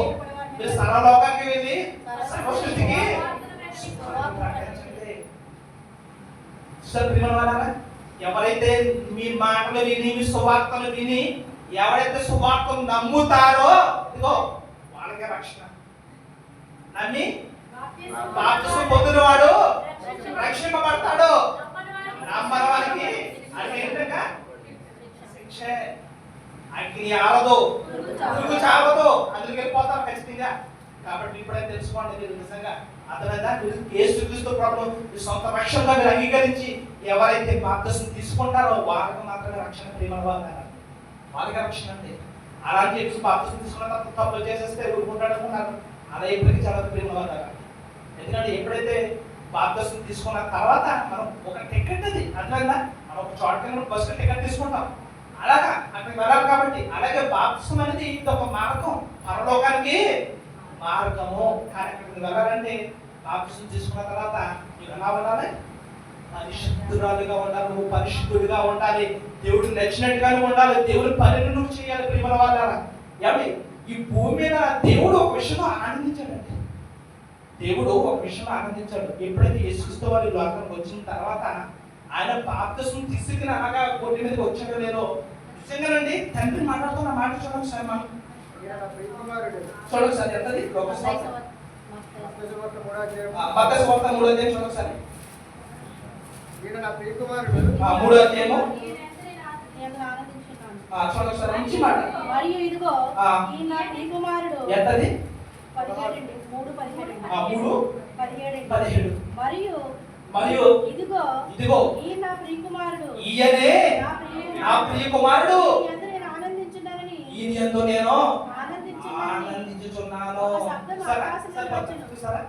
Speaker 3: మీరు సర్వలోకానికి వెళ్ళి సర్వసృష్టికి ఎవరైతే మీ మాటలు విని మీ సువార్తలు విని ఎవరైతే సువార్తను నమ్ముతారో ఇదిగో వాళ్ళకే రక్షణ. నమ్మి బాప్తిసం పొందినవాడు రక్షింపబడతాడు. నమ్మని వారికి అది ఏంటంటే శిక్ష. అగ్ని ఆరదు, పురుగు చావదు, అందులోకి వెళ్ళిపోతారు ఖచ్చితంగా. కాబట్టి ఇప్పుడే తెలుసుకోండి. మీరు నిజంగా అర్థమైందా? యేసుక్రీస్తు ప్రభువు మీ సొంత రక్షణగా మీరు అంగీకరించి ఎవరైతే బాప్తిసం తీసుకుంటారో వాళ్ళకి మాత్రమే రక్షణ. ప్రియమైన వాళ్ళకి రక్షణ అండి. అలాంటి చెప్పి బాప్తిసం తీసుకున్న తర్వాత తప్పులు చేసేస్తే ఊరుకుంటాడు అనుకున్నారు. అలా ఇప్పటికీ చాలా ప్రియమైన వాళ్ళు. ఎందుకంటే ఎప్పుడైతే బాప్తిసం తీసుకున్న తర్వాత మనం ఒక టికెట్ అది అర్థమైందా? మనం ఒక చోటకి బస్సు టికెట్ తీసుకుంటాం. అలాగా అక్కడికి వెళ్ళాలి. కాబట్టి అలాగే బాప్తిసం అనేది ఒక మార్గం, పరలోకానికి మార్గము. కానీ అక్కడికి వెళ్ళాలంటే బాప్తిసం తీసుకున్న తర్వాత మీరు ఎలా ఉండాలి? పరిశుద్ధురాలుగా ఉండాలి. నువ్వు పరిశుద్ధుడిగా ఉండాలి. దేవుడికి నచ్చినట్టుగానే ఉండాలి. దేవుడి పనిని నువ్వు చేయాలి. ప్రియమైన వాళ్ళారా, ఏమండి ఈ భూమి మీద దేవుడు ఒక విషయంలో ఆనందించాడండి. దేవుడు ఒక విషయంలో ఆనందించాడు. ఎప్పుడైతే యేసుక్రీస్తు వారి లోకానికి వచ్చిన తర్వాత ఆయన బాప్తిసం తీసుకుని అలాగా కోటి మీదకి వచ్చాడో లేదో నిజంగానండి తండ్రి మాట్లాడుతున్న మాట చూడండి సార్. మనం చూడండి సార్. ఎంతది? మత్తయి సువార్త 3వ అధ్యాయం చూడండి సార్. 3వ అధ్యాయము చూడండి సార్. మంచి మాట.
Speaker 4: మరియు ఇదిగో ఈ నా ప్రియకుమారుడు.
Speaker 3: ఎంతది?
Speaker 4: 3:17.
Speaker 3: మరియు ఇదిగో
Speaker 4: ఈ నా ప్రియకుమారుడు,
Speaker 3: ఈయనే నా ప్రియకుమారుడు, ఈయన యందు నేను ఆనందించుచున్నాను. చూసారా?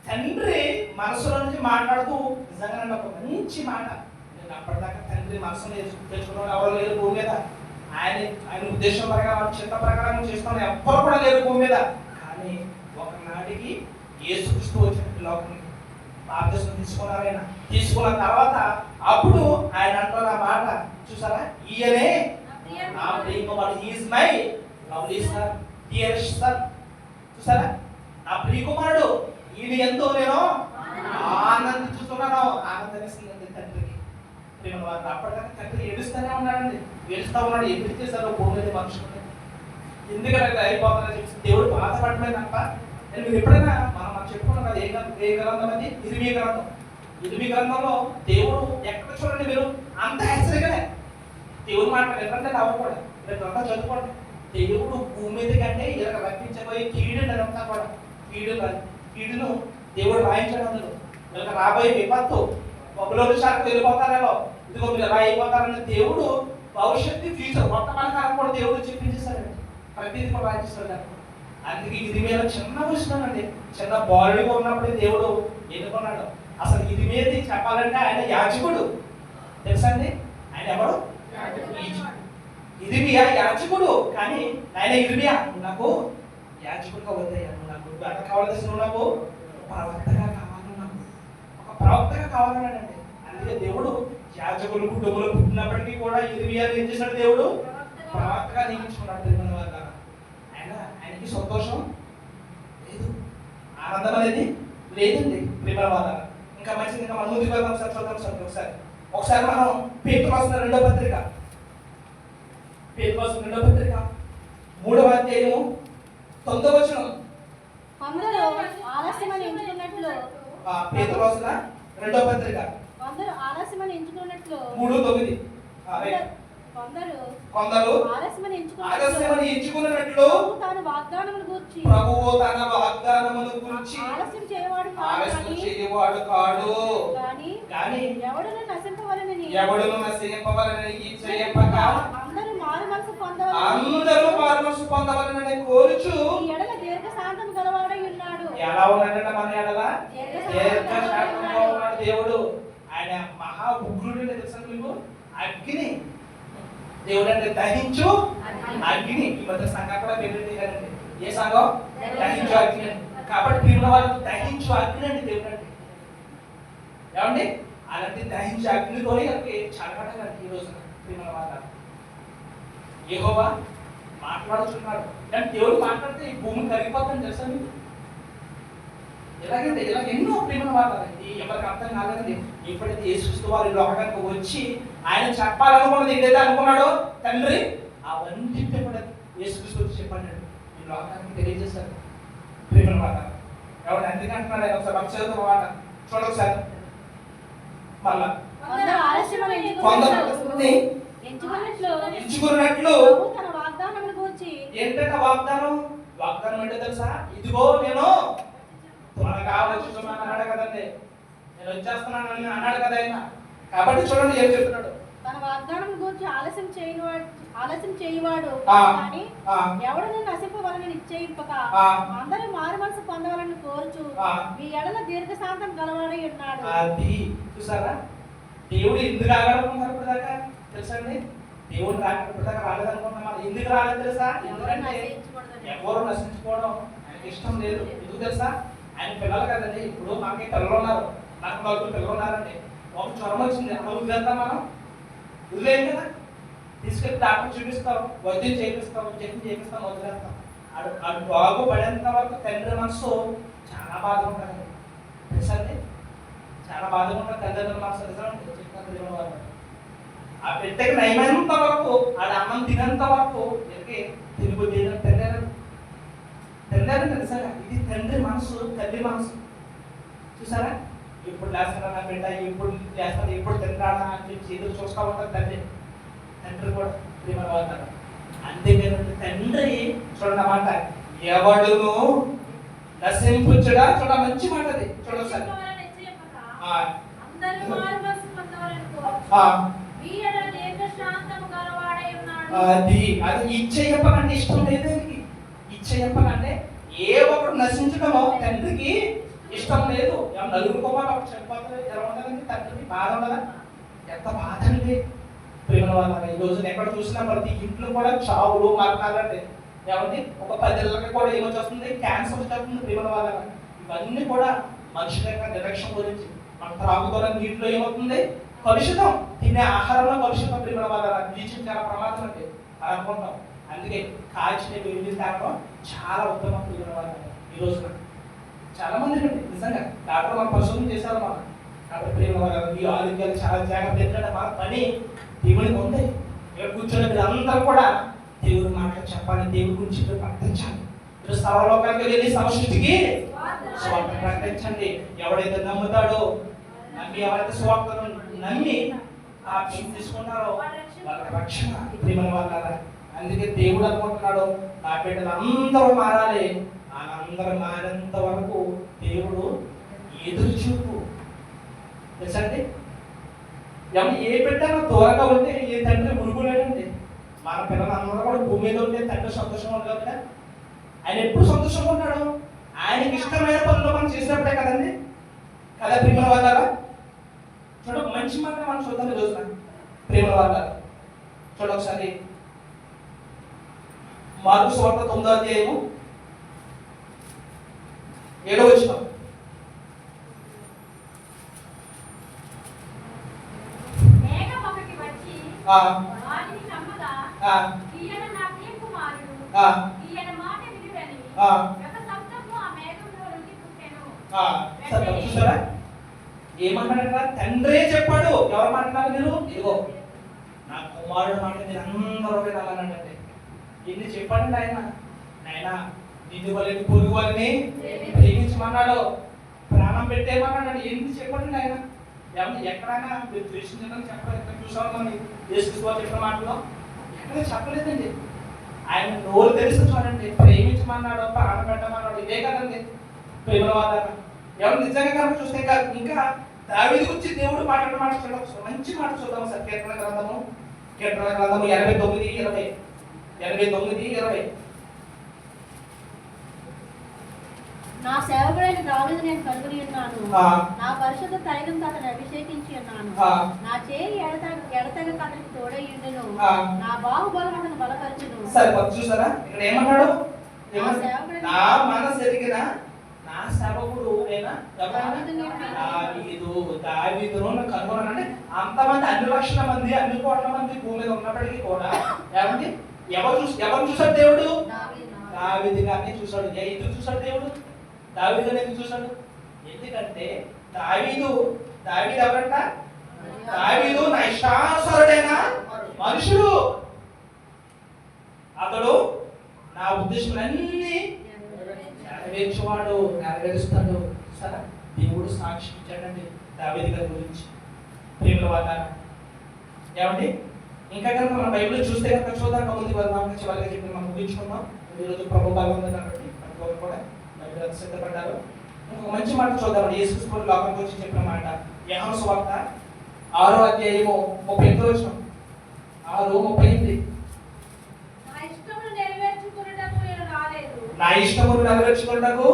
Speaker 3: తండ్రి మనసులో నుంచి మాట్లాడుతూ నిజంగా ఒక మంచి మాట. నేను అప్పటిదాకా తండ్రి మనసులో తెచ్చుకున్నాడు ఎవరు లేరు భూమి మీద. ఆయన ఉద్దేశం ప్రకారం చిత్త ప్రకారం చేస్తున్న ఎవ్వరు కూడా లేరు భూమి మీద. కానీ ఒకనాటికి యేసుక్రీస్తు వచ్చిన లోకానికి బాప్తిసం తీసుకున్నారు. ఆయన తీసుకున్న తర్వాత అప్పుడు ఆయన అంటున్న మాట చూసారా? ఈయనే నా ప్రియకుమారుడు, he is my lovely son, dearest son. చూసారా? నా ప్రియకుమారుడు, ఈయన ఎంతో నేను ఆనందించుతున్నాను. ఆనందనిస్తుందండి తండ్రికి. వాళ్ళు అప్పటికన్నా తండ్రి ఏడుస్తూనే ఉన్నాడండి. ఏడుస్తూ ఉన్నాడు, ఎందుకు చేశారో భూమి మీద మనుషులు, ఎందుకంటే అయిపోతారని చెప్పి దేవుడు బాధపడమే తప్ప. మీరు ఎప్పుడైనా మనం చెప్పుకున్నాం కదా, ఏ గ్రంథం అది? ఇర్మీయా గ్రంథం. ఇర్మీయా గ్రంథంలో దేవుడు ఎక్కడ చూడండి మీరు అంత హెచ్చరికనే దేవుడు మాట్లాడారు. ఎవరు కూడా మీరు గ్రంథం చదువుకోండి. దేవుడు భూమి మీద కంటే ఇలా రప్పించబోయే కీడు అంతా కూడా కీడును దేవుడు రాయించడం అందులో ఇలా రాబోయే విపత్తు, బబులోను శాఖకు వెళ్ళిపోతారేమో, ఇదిగో మీరు ఎలా అయిపోతారని దేవుడు భవిష్యత్తు ఫ్యూచర్ వర్తమాన కాలం కూడా దేవుడు చెప్పించేస్తాడండి. ప్రతిదీ కూడా రాయించేస్తాడు. అందుకే ఇది మీద చిన్న విషయం, చిన్న బాలుడిగా ఉన్నప్పుడు దేవుడు ఎన్నుకున్నాడు. అసలు ఇది మీద చెప్పాలంటే ఆయన యాజకుడు, తెలుసా అండి? ఆయన ఎవరు? ఇర్మియా యాజకుడు. కానీ ఆయన ఇర్మియా నాకు యాజకుడిగా వద్దయ్యా, నాకు ఎలా కావాలి, నువ్వు నాకు ప్రవక్తగా కావాలి, నాకు ఒక ప్రవక్తగా కావాలన్నాడండి. అందుకే దేవుడు యాజకులు కుటుంబంలో పుట్టినప్పటికీ కూడా ఇర్మియా ఏం చేశాడు? దేవుడు ప్రవక్తగా నియమించుకున్నాడు. ఆయనకి సంతోషం లేదు, ఆనందం అనేది లేదండి ప్రేమ వాళ్ళ. ఇంకా మంచిది, ఇంకా మనం ముందుకు వెళ్దాం సార్, చూద్దాం సార్. ఒకసారి మనం పేతురు రాసిన 2వ పత్రిక, పేతురు రాసిన 2వ పత్రిక 3వ అధ్యాయము 9వ వచనం.
Speaker 4: కొందరు ఆలస్యమని ఎంచుకున్నట్లు,
Speaker 3: పేతురు రాసిన 2వ పత్రిక
Speaker 4: కొందరు ఆలస్యమని ఎంచుకున్నట్లు
Speaker 3: 3:9. కొందరు
Speaker 4: ఆలస్యమని
Speaker 3: ఎంచుకున్నట్లు ప్రభువు తన వాగ్దానమును గురించి ఆలస్యం చేయవాడు కాడు. కానీ ఎవడును నశింపవలనని చేయక అందరూ మారు మనసు పొందవలనని కోరుచు దీర్ఘశాంతము గలవాడై ఉన్నాడు. ఎలా ఉన్నాడంటే మన ఎడల దీర్ఘశాంతంగా ఉన్నాడు దేవుడు. ఆయన మహా ఉగ్రుడు, తెలుసా మీకు? అగ్ని దేవుడు అంటే దహించు అగ్ని. ఈ మధ్య సంఘం కూడా పేరు కదండి, ఏ సంఘం? దహించు అగ్ని. కాబట్టి ప్రియుల వాళ్ళు దహించు అగ్ని అండి దేవుడు అంటే. ఏమండి? అలాంటి దహించు అగ్నితో చదవటండి ఈ రోజున ప్రియుల వాళ్ళ. యెహోవా మాట్లాడుతున్నాడు, కానీ దేవుడు మాట్లాడితే ఈ భూమి కరిగిపోతుంది, తెలుసా మీకు? ఎలాగంటే ఇలా ఎన్నో ప్రేమ వాడాలండి, ఎవరికి అర్థం కాదండి. ఎప్పుడైతే యేసుక్రీస్తు వారి లోకానికి వచ్చి ఆయన చెప్పాలనుకున్నది ఏదైతే అనుకున్నాడో తండ్రి, అవన్నింటినీ కూడా యేసుక్రీస్తు వచ్చి చెప్పాడు, ఈ లోకానికి తెలియజేశారు ప్రేమ మాట. ఎవరు అందుకంటున్నాడు ఆయన? ఒకసారి భక్తులతో మాట చూడండి ఒకసారి. మళ్ళా కొందరు ఎంచుకున్నట్లు ఏంటంటే వాగ్దానం. వాగ్దానం అంటే తెలుసా? ఇదిగో నేను త్వరగా వచ్చుతున్నాను అన్నాడు కదండి, నేను వచ్చేస్తున్నాను అన్నాడు కదా ఆయన. కాబట్టి చూడండి ఏం చెప్తున్నాడు.
Speaker 4: తన వాగ్దానం గురించి ఆలస్యం చేయవాడు కానీ ఎవడను నశింపవలని నిశ్చయింపక అందరూ మారు మనసు పొందవాలని కోరుచు మీ ఎడల దీర్ఘశాంతం గలవాడై ఉన్నాడు.
Speaker 3: అది చూసారా? దేవుడు ఎందుకు రాగలనుకున్నారు ఇప్పుడు దాకా తెలుసండి? దేవుడు ఇప్పుడు దాకా రాలేదనుకుంటున్నాం. ఎందుకు రాలేదు తెలుసా? ఎందుకంటే ఎవరు నశించుకోవడం ఆయనకి ఇష్టం లేదు. ఎందుకు తెలుసా? ఆయన పిల్లలు కదండి. ఇప్పుడు మనకి పిల్లలు ఉన్నారు, నాకు 4 పిల్లలు ఉన్నారండి. ఒక జ్వరం వచ్చింది, అలా వదిలేస్తాం మనం? వదిలేం కదా. తీసుకెళ్ళి డాక్టర్ చూపిస్తాం, వైద్యం చేపిస్తాం, చెక్ చేపిస్తాం, వదిలేస్తాం. అటు బాగు పడేంత వరకు తండ్రి మనసు చాలా బాధ ఉంటుంది, తెలుసండి? చాలా బాధగా ఉంటుంది తండ్రి మనసు. నిజం ఆ బిడ్డకి నయమైనంత వరకు, ఆడ అన్నం తినేంత వరకు తిరుగుబడి తండ్రి నిజంగా. ఇది తండ్రి మనసు, తల్లి మనసు. చూసారా? ఇప్పుడు లేస్తారా నా బిడ్డ, ఇప్పుడు లేస్తారా, ఇప్పుడు తింటాడా అని చెప్పి ఎదురు చూస్తూ ఉంటారు తండ్రి. తండ్రి కూడా ప్రేమ వాడతారు. అంతేకాదు తండ్రి చూడండి అన్నమాట, ఎవడును నశింపుచ్చుడా. చూడ మంచి మాట అది, చూడసారి. అది అది ఇచ్చేయప్పకంటే ఇష్టం లేదు. ఇచ్చేయప్పకంటే ఏ ఒకడు నశించడమో తండ్రికి ఇష్టం లేదు. నలుగురు కుమారు ఒకటి చనిపోతారు, ఎలా ఉండదండి తండ్రికి బాధ ఉండదా? ఎంత బాధ అండి ప్రేమ వల్ల. ఈ రోజు ఎక్కడ చూసినా ప్రతి ఇంట్లో కూడా చావులు మరణాలండి. ఏమండి? ఒక 10 ఏళ్ళకి కూడా ఏమొచ్చేస్తుంది? క్యాన్సర్ వచ్చేస్తుంది ప్రేమ వల్ల. ఇవన్నీ కూడా మనుషుల యొక్క నిర్లక్ష్యం గురించి. మన త్రాగుతున్న నీటిలో ఏమవుతుంది? కలుషితం. తినే ఆహారంలో కలుషితం ప్రేమ వల్ల. బ్లీచింగ్ చాలా ప్రమాదం అండి అనుకుంటాం. అందుకే కాల్చిన వేడి తాగడం చాలా ఉత్తమం ప్రేమ వల్ల. ఈ రోజున చాలా మంది అండి నిజంగా డాక్టర్ మన పరిశోధన చేశారు. మన కాబట్టి ప్రేమ ఈ ఆరోగ్యాలు చాలా జాగ్రత్త. ఎందుకంటే మన పని దేవుడికి ఉంది. ఇక్కడ కూర్చున్న మీరు అందరూ కూడా దేవుడి మాటలు చెప్పాలి, దేవుడి గురించి ప్రకటించాలి. మీరు సర్వలోకానికి వెళ్ళి సమష్టికి స్వార్థ ప్రకటించండి. ఎవడైతే నమ్ముతాడో, నమ్మి ఎవరైతే స్వార్థను నమ్మి ఆప్షన్ తీసుకున్నారో వాళ్ళకి రక్షణ. ప్రేమ వాళ్ళ అందుకే దేవుడు అనుకుంటున్నాడు నా బిడ్డలు అందరూ మారాలి. అందరూ మారేంత వరకు దేవుడు ఎదురు చూపు. తెలుసండి, ఏ బిడ్డ దూరంగా ఉంటే ఏ తండ్రి మురుగులేడండి. మన పిల్లలందరూ కూడా భూమి మీద ఉంటే తండ్రి సంతోషంగా ఉండదు కదా. ఆయన ఎప్పుడు సంతోషంగా ఉన్నాడు? ఆయనకి ఇష్టమైన పనులు మనం చేసినప్పుడే కదండి. కదా ప్రేమ వాళ్ళ చూడ మంచి మాట మనం చూద్దాం ఈ రోజున. ప్రేమ వాళ్ళ చూడ ఒకసారి మార్కు సువార్త 9వ అధ్యాయము 7వ వచనం. చూసారా ఏమన్నాడట? తండ్రే చెప్పాడు. ఎవరు మాట్లాడాలి? మీరు ఇదిగో నా కుమారుడు మాట మీరు అందరూ వినాలన్నాడంటే ఎన్ని చెప్పండి ఆయన. ఆయన నిన్ను వాళ్ళని పొరుగు వాళ్ళని ప్రేమించమన్నాడు, ప్రాణం పెట్టేయమన్నాడు. ఎన్ని చెప్పండి ఆయన. ఎక్కడైనా మీరు ద్వేషించడం చెప్పలేదు. ఎక్కడ చూసాము మనం యేసుక్రీస్తు చెప్పిన మాటలో ఎక్కడ చెప్పలేదండి. ఆయన నోరు తెలిసి చూడండి, ప్రేమించమన్నాడు, ప్రాణం పెట్టమన్నాడు. ఇదే కదండి ప్రేమ వాదన. ఎవరు నిజంగా కనుక చూస్తే ఇంకా దావీదు గురించి దేవుడు మాట్లాడిన మాట చూడవచ్చు. మంచి మాట చూద్దాము సార్. కీర్తన గ్రంథము 89:20. 89:20.
Speaker 4: నా సేవకుడైన దావీదు నేను కలుగుని ఉన్నాను, నా పరిశుద్ధ తైలంతో అతను అభిషేకించి ఉన్నాను. నా చేయి ఎడతెగక అతనికి తోడయ్యుండును, నా బాహుబలం అతను బలపరచును.
Speaker 3: సరే చూసారా ఇక్కడ ఏమన్నాడు? నా మనసు ఎరిగిన నా సేవకుడు దావీదును కనుగొన్నానంటే అంతమంది అన్ని లక్షల మంది అన్ని కోట్ల మంది భూమి మీద ఉన్నప్పటికీ కూడా ఏమండి ఎవరు చూసాడు దేవుడు? దావీదు గారిని చూసాడు. ఎందుకు చూసాడు దేవుడు దావీదు గారిని? ఎందుకు చూసాడు? ఎందుకంటే దావీదు ఎవరంట? దావీదు నా ఇష్టానుసారుడైన మనుషుడు. అతడు నా ఉద్దేశాలన్నీ నెరవేర్చేవాడు, నెరవేరుస్తాడు. సరే దేవుడు సాక్షి ఇచ్చాడండి దావీదు గారి గురించి. ప్రేమల వాళ్ళ ఏమండి ఇంకా కనుక మన బైబిల్ చూస్తే కనుక చూద్దాం. ముందు వాళ్ళకి చివరిగా చెప్పి మనం ముగించుకుందాం. ఈరోజు ప్రభు బాగుంది కాబట్టి మనకు కూడా బైబిల్ సిద్ధపడ్డారు. ఇంకొక మంచి మాట చూద్దామండి. యేసుక్రీస్తు లోకం గురించి చెప్పిన మాట యోహాను సువార్త 6వ అధ్యాయము 38వ వచనం. 6:38. నా ఇష్టమును నెరవేర్చుకున్నటకు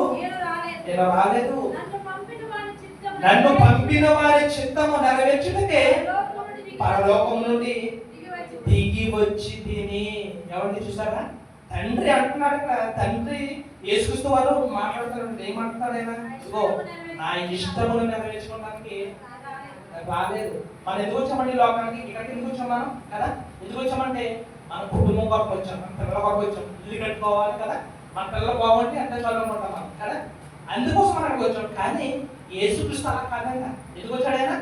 Speaker 3: నేను రాలేదు, నన్ను పంపిన వారి చిత్తము నెరవేర్చుటకే పరలోకం నుండి దిగి వచ్చి తిని. ఎవరిని చూసారా? తండ్రి అంటున్నాడు. తండ్రి యేసుక్రీస్తు వారు మాట్లాడుతున్నాడు. ఏమంటున్నాడు ఆయన? ఇదిగో నా ఇష్టమును నెరవేర్చుకోవడానికి రాలేదు. మనం ఎందుకు వచ్చామండి లోకానికి? ఇక్కడికి ఎందుకు వచ్చాం మనం కదా? ఎందుకు వచ్చామంటే మన కుటుంబం కొరకు వచ్చాం, మన పిల్లల కొరకు వచ్చాం. ఇల్లు కట్టుకోవాలి కదా, మన పిల్లలు బాగుంటే అంత చదువుకుంటాం మనం కదా. అందుకోసం మనకు వచ్చాం. కానీ యేసుక్రీస్తు అలా కాదంట. ఎందుకు వచ్చాడు ఆయన?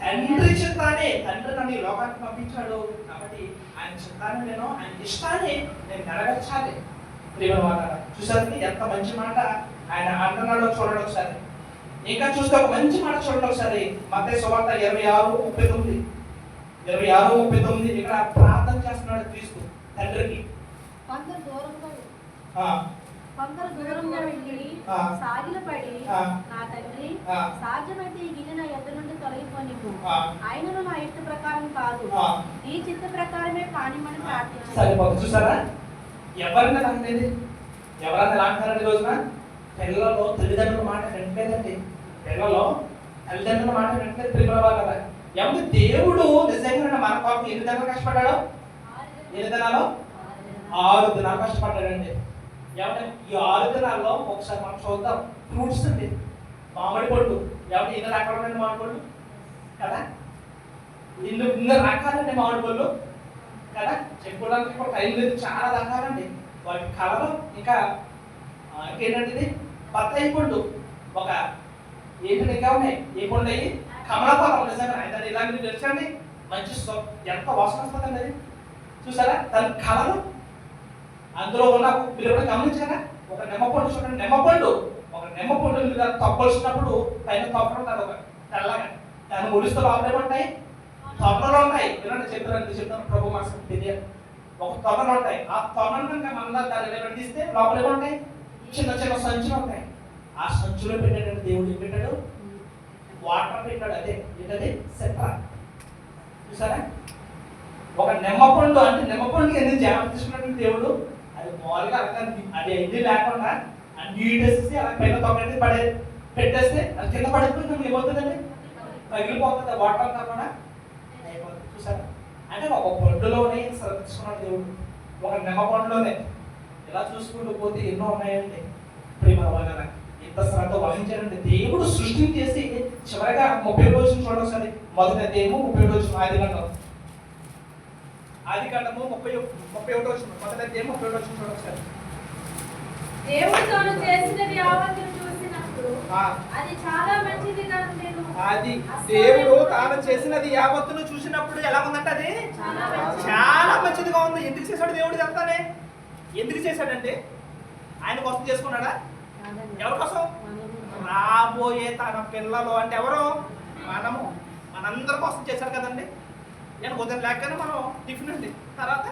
Speaker 3: తండ్రి చిత్తాన్ని. తండ్రి నన్ను ఈ లోకానికి పంపించాడు కాబట్టి ఆయన చిత్తాన్ని ఆయన ఇష్టాన్ని నేను నెరవేర్చాలి. ప్రేమ మాట చూసారు ఎంత మంచి మాట ఆయన అంటున్నాడో చూడండి ఒకసారి. ఇంకా చూస్తే ఒక మంచి మాట చూడండి ఒకసారి. మత్తయి సువార్త 26:39. 26:39 ఇక్కడ ప్రార్థన చేస్తున్నాడు క్రీస్తు తండ్రికి.
Speaker 4: కొందరు దూరంగా వెళ్ళి సాగిలపడి నా తండ్రి సాధ్యమైతే ఈ గిన్నె నా యొద్ద నుండి తొలగిపోనివ్వు, ఆయనను నా ఇష్ట ప్రకారం కాదు నీ చిత్త ప్రకారమే కానిమని ప్రార్థించారు.
Speaker 3: చూసారా ఎవరన్నా నమ్మేది? ఎవరన్నా అంటారండి రోజున? పిల్లలు తల్లిదండ్రుల మాట వినట్లేదండి. పిల్లలు తల్లిదండ్రుల మాట వినట్లేదు. ప్రేమల వాళ్ళ ఎవరి దేవుడు నిజంగా మన పాపం ఎన్ని దినాలు కష్టపడ్డాడు? ఎన్ని దినాలు? 6 దినాలు కష్టపడ్డాడండి. ఏమంటే ఈ 6 దినాల్లో ఒకసారి మనం చూద్దాం. ఫ్రూట్స్ అండి, మామిడి పళ్ళు. ఏమంటే ఎన్ని రకాలు ఉన్నాయండి మామిడి పళ్ళు కదా? ఇన్ని రకాలండి మామిడి పళ్ళు కదా. చెప్పుకోవడానికి కూడా టైం లేదు. చాలా రకాలండి. వాటి కలర్ ఇంకా ఇంకేంటంటే ఇది బత్తాయి పండు. ఒక ఏంటి ఇంకా ఉన్నాయి? ఏ పండు అయ్యి? కమలాఫలం. నిజంగా అయితే ఇలాంటి మీరు తెలుసండి, మంచి ఎంత వాసన వస్తుందండి అది. చూసారా దాని కలరు? అందులో ఉన్న మీరు ఎప్పుడైనా గమనించారా? ఒక నిమ్మపండు చూడండి, నిమ్మపండు ఒక నిమ్మపండు మీద తప్పొలిసినప్పుడు పైన తొప్పలు ఉంటుంది ఒక తెల్లగా, దాన్ని ఒలిస్తే లోపల ఏమంటాయి? తొనలు ఉంటాయి. వినండి చెప్తాను ప్రభు మాసం తెలియదు. ఒక తొనలు ఉంటాయి. ఆ తొనలు కనుక మళ్ళీ దాన్ని నిలబెట్టిస్తే లోపల ఏమంటాయి? చిన్న చిన్న సంచులు ఉంటాయి. ఆ సంచులో పెట్టాడు దేవుడు. ఏం పెట్టాడు? వాటర్ పెట్టాడు. అదే ఏంటది? సెట్రా. చూసారా? ఒక నిమ్మపండు అంటే నిమ్మపండుకి ఎందుకు జాగ్రత్త తీసుకున్నాడు దేవుడు? అది మామూలుగా అది అన్ని లేకుండా నీటేసి అలా పైన తొక్కటి పెట్టేస్తే అది కింద పడిపోతుంది. ఏమవుతుందండి? పగిలిపోతుంది. వాటర్ అంతా కూడా అయిపోతుంది. చూసారా? అంటే ఒక పండులోనే శ్రద్ధ తీసుకున్నాడు దేవుడు, ఒక నిమ్మపండులోనే. ఇలా చూసుకుంటూ పోతే ఎన్నో ఉన్నాయండి ప్రేమ వల్ల. ఇంత శ్రద్ధ వహించాడండి దేవుడు సృష్టించేసి. చివరిగా 30 రోజులు చూడొకసారి. మొదటి అధ్యాయము 30 రోజులు ఆదికాండము 31 రోజులు. మొదటి అధ్యాయము 30 రోజులు చూడొకసారి.
Speaker 4: దేవుడు తాను చేసినది యావత్తును చూసినప్పుడు అది చాలా మంచిదిగా ఉండెను.
Speaker 3: అది దేవుడు తాను చేసినది యావత్తును చూసినప్పుడు ఎలా ఉందంటే అది చాలా మంచిదిగా ఉంది. ఎందుకు చేశాడు దేవుడు చెప్తానే? ఎందుకు చేశాడంటే ఆయన కోసం చేసుకున్నాడా? ఎవరి కోసం? రాబోయే తన పిల్లలు అంటే ఎవరు? మనము. మనందరి కోసం చేశారు కదండి. నేను ఉదయం లేకనే మనం టిఫిన్ అండి, తర్వాత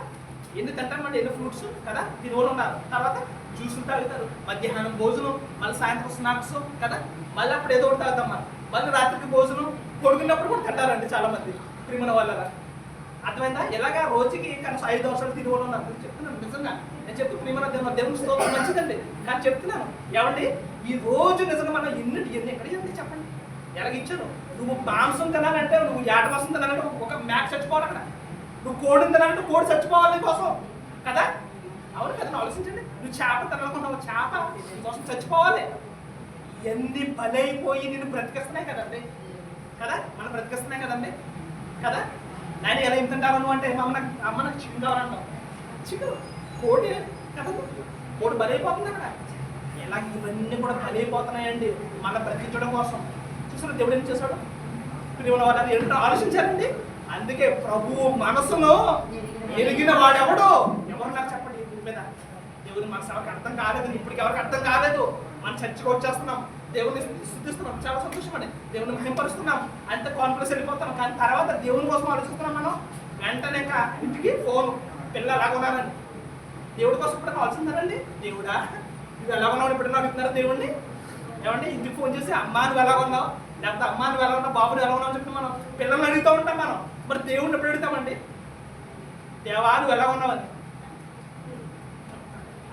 Speaker 3: ఎన్ని తింటామండి, ఎన్ని ఫ్రూట్స్ కదా తినోళ్ళు ఉన్నారు, తర్వాత జ్యూసులు తాగుతారు, మధ్యాహ్నం భోజనం, మళ్ళీ సాయంత్రం స్నాక్స్ కదా, మళ్ళీ అప్పుడు ఏదో ఒకటి తాగుతాం మనం, మళ్ళీ రాత్రికి భోజనం, పొడుగున్నప్పుడు కూడా తింటారండి చాలా మంది ప్రిమిన వాళ్ళ. అర్థమైందా? ఇలాగా రోజుకి కనీసం 5 దోశలు తినోళ్ళు ఉన్నారు. చెప్తున్నాను నిజంగా, నేను చెప్తూ ప్రిమిన దేవుని స్తోత్రం మంచిదండి. కానీ చెప్తున్నాను ఏమండి, ఈ రోజు నిజంగా మనం ఎన్ని ఎక్కడ చెప్పండి చెప్పండి ఎలాగిచ్చాను. నువ్వు మాంసం తినాలంటే, నువ్వు ఏట మాంసం తినాలంటే ఒక మ్యాక్ చచ్చిపోవాలి అక్కడ. నువ్వు కోడిని తినాలంటే కోడి చచ్చిపోవాలి నీకోసం కదా. అవును కదా, ఆలోచించండి. నువ్వు చేప తినాలనుకుంటావు, చేప నీకోసం చచ్చిపోవాలి. ఎన్ని బలైపోయి నేను బ్రతికిస్తున్నాయి కదండి కదా, మనం బ్రతికిస్తున్నాయి కదండి కదా. నేను ఎలా ఏం తింటాను నువ్వు అంటే అమ్మ నాకు చికెన్ కావాలంటావు. చికెన్ కోడి కదా, కోడి బలైపోతుంది అక్కడ. ఇలా ఇవన్నీ కూడా బలైపోతున్నాయండి మన బ్రతికించడం కోసం. చూసారు దేవుడు ఏం చేశాడు? ప్రియమైన వాళ్ళని ఏంటో ఆలోచించారండి. అందుకే ప్రభువు మనసులో ఎరిగిన వాడెవడు? ఎవరు నాకు చెప్పండి ఈ మీద. దేవుని మనసు ఎవరికి అర్థం కాలేదు, ఇప్పటికి ఎవరికి అర్థం కాలేదు. మనం చర్చకు వచ్చేస్తున్నాం, దేవుని స్థుతిస్తున్నాం, చాలా సంతోషమండి, దేవుని మహింపరుస్తున్నాం, అంత కాన్ఫిడెన్స్ వెళ్ళిపోతున్నాం. కానీ తర్వాత దేవుని కోసం ఆలోచిస్తున్నాం మనం. వెంటనే ఇంటికి ఫోన్, పిల్లలు ఎలాగ ఉన్నారండి, దేవుడి కోసం ఇప్పుడు కావాల్సిందారండి. దేవుడా నువ్వు ఎలా ఉన్నావు ఇప్పుడు అడుగుతున్నారు దేవుడిని. ఏమంటే ఇంటికి ఫోన్ చేసి అమ్మా నువ్వు ఎలా ఉన్నావు, లేకపోతే అమ్మా నువ్వు ఎలా ఉన్నావు, బాబుని ఎలా ఉన్నావు అని చెప్పి మనం పిల్లల్ని అడుగుతూ ఉంటాం. మనం మరి దేవుడిని ఎప్పుడు అడుగుతామండి? దేవా నువ్వు ఎలా ఉన్నావని.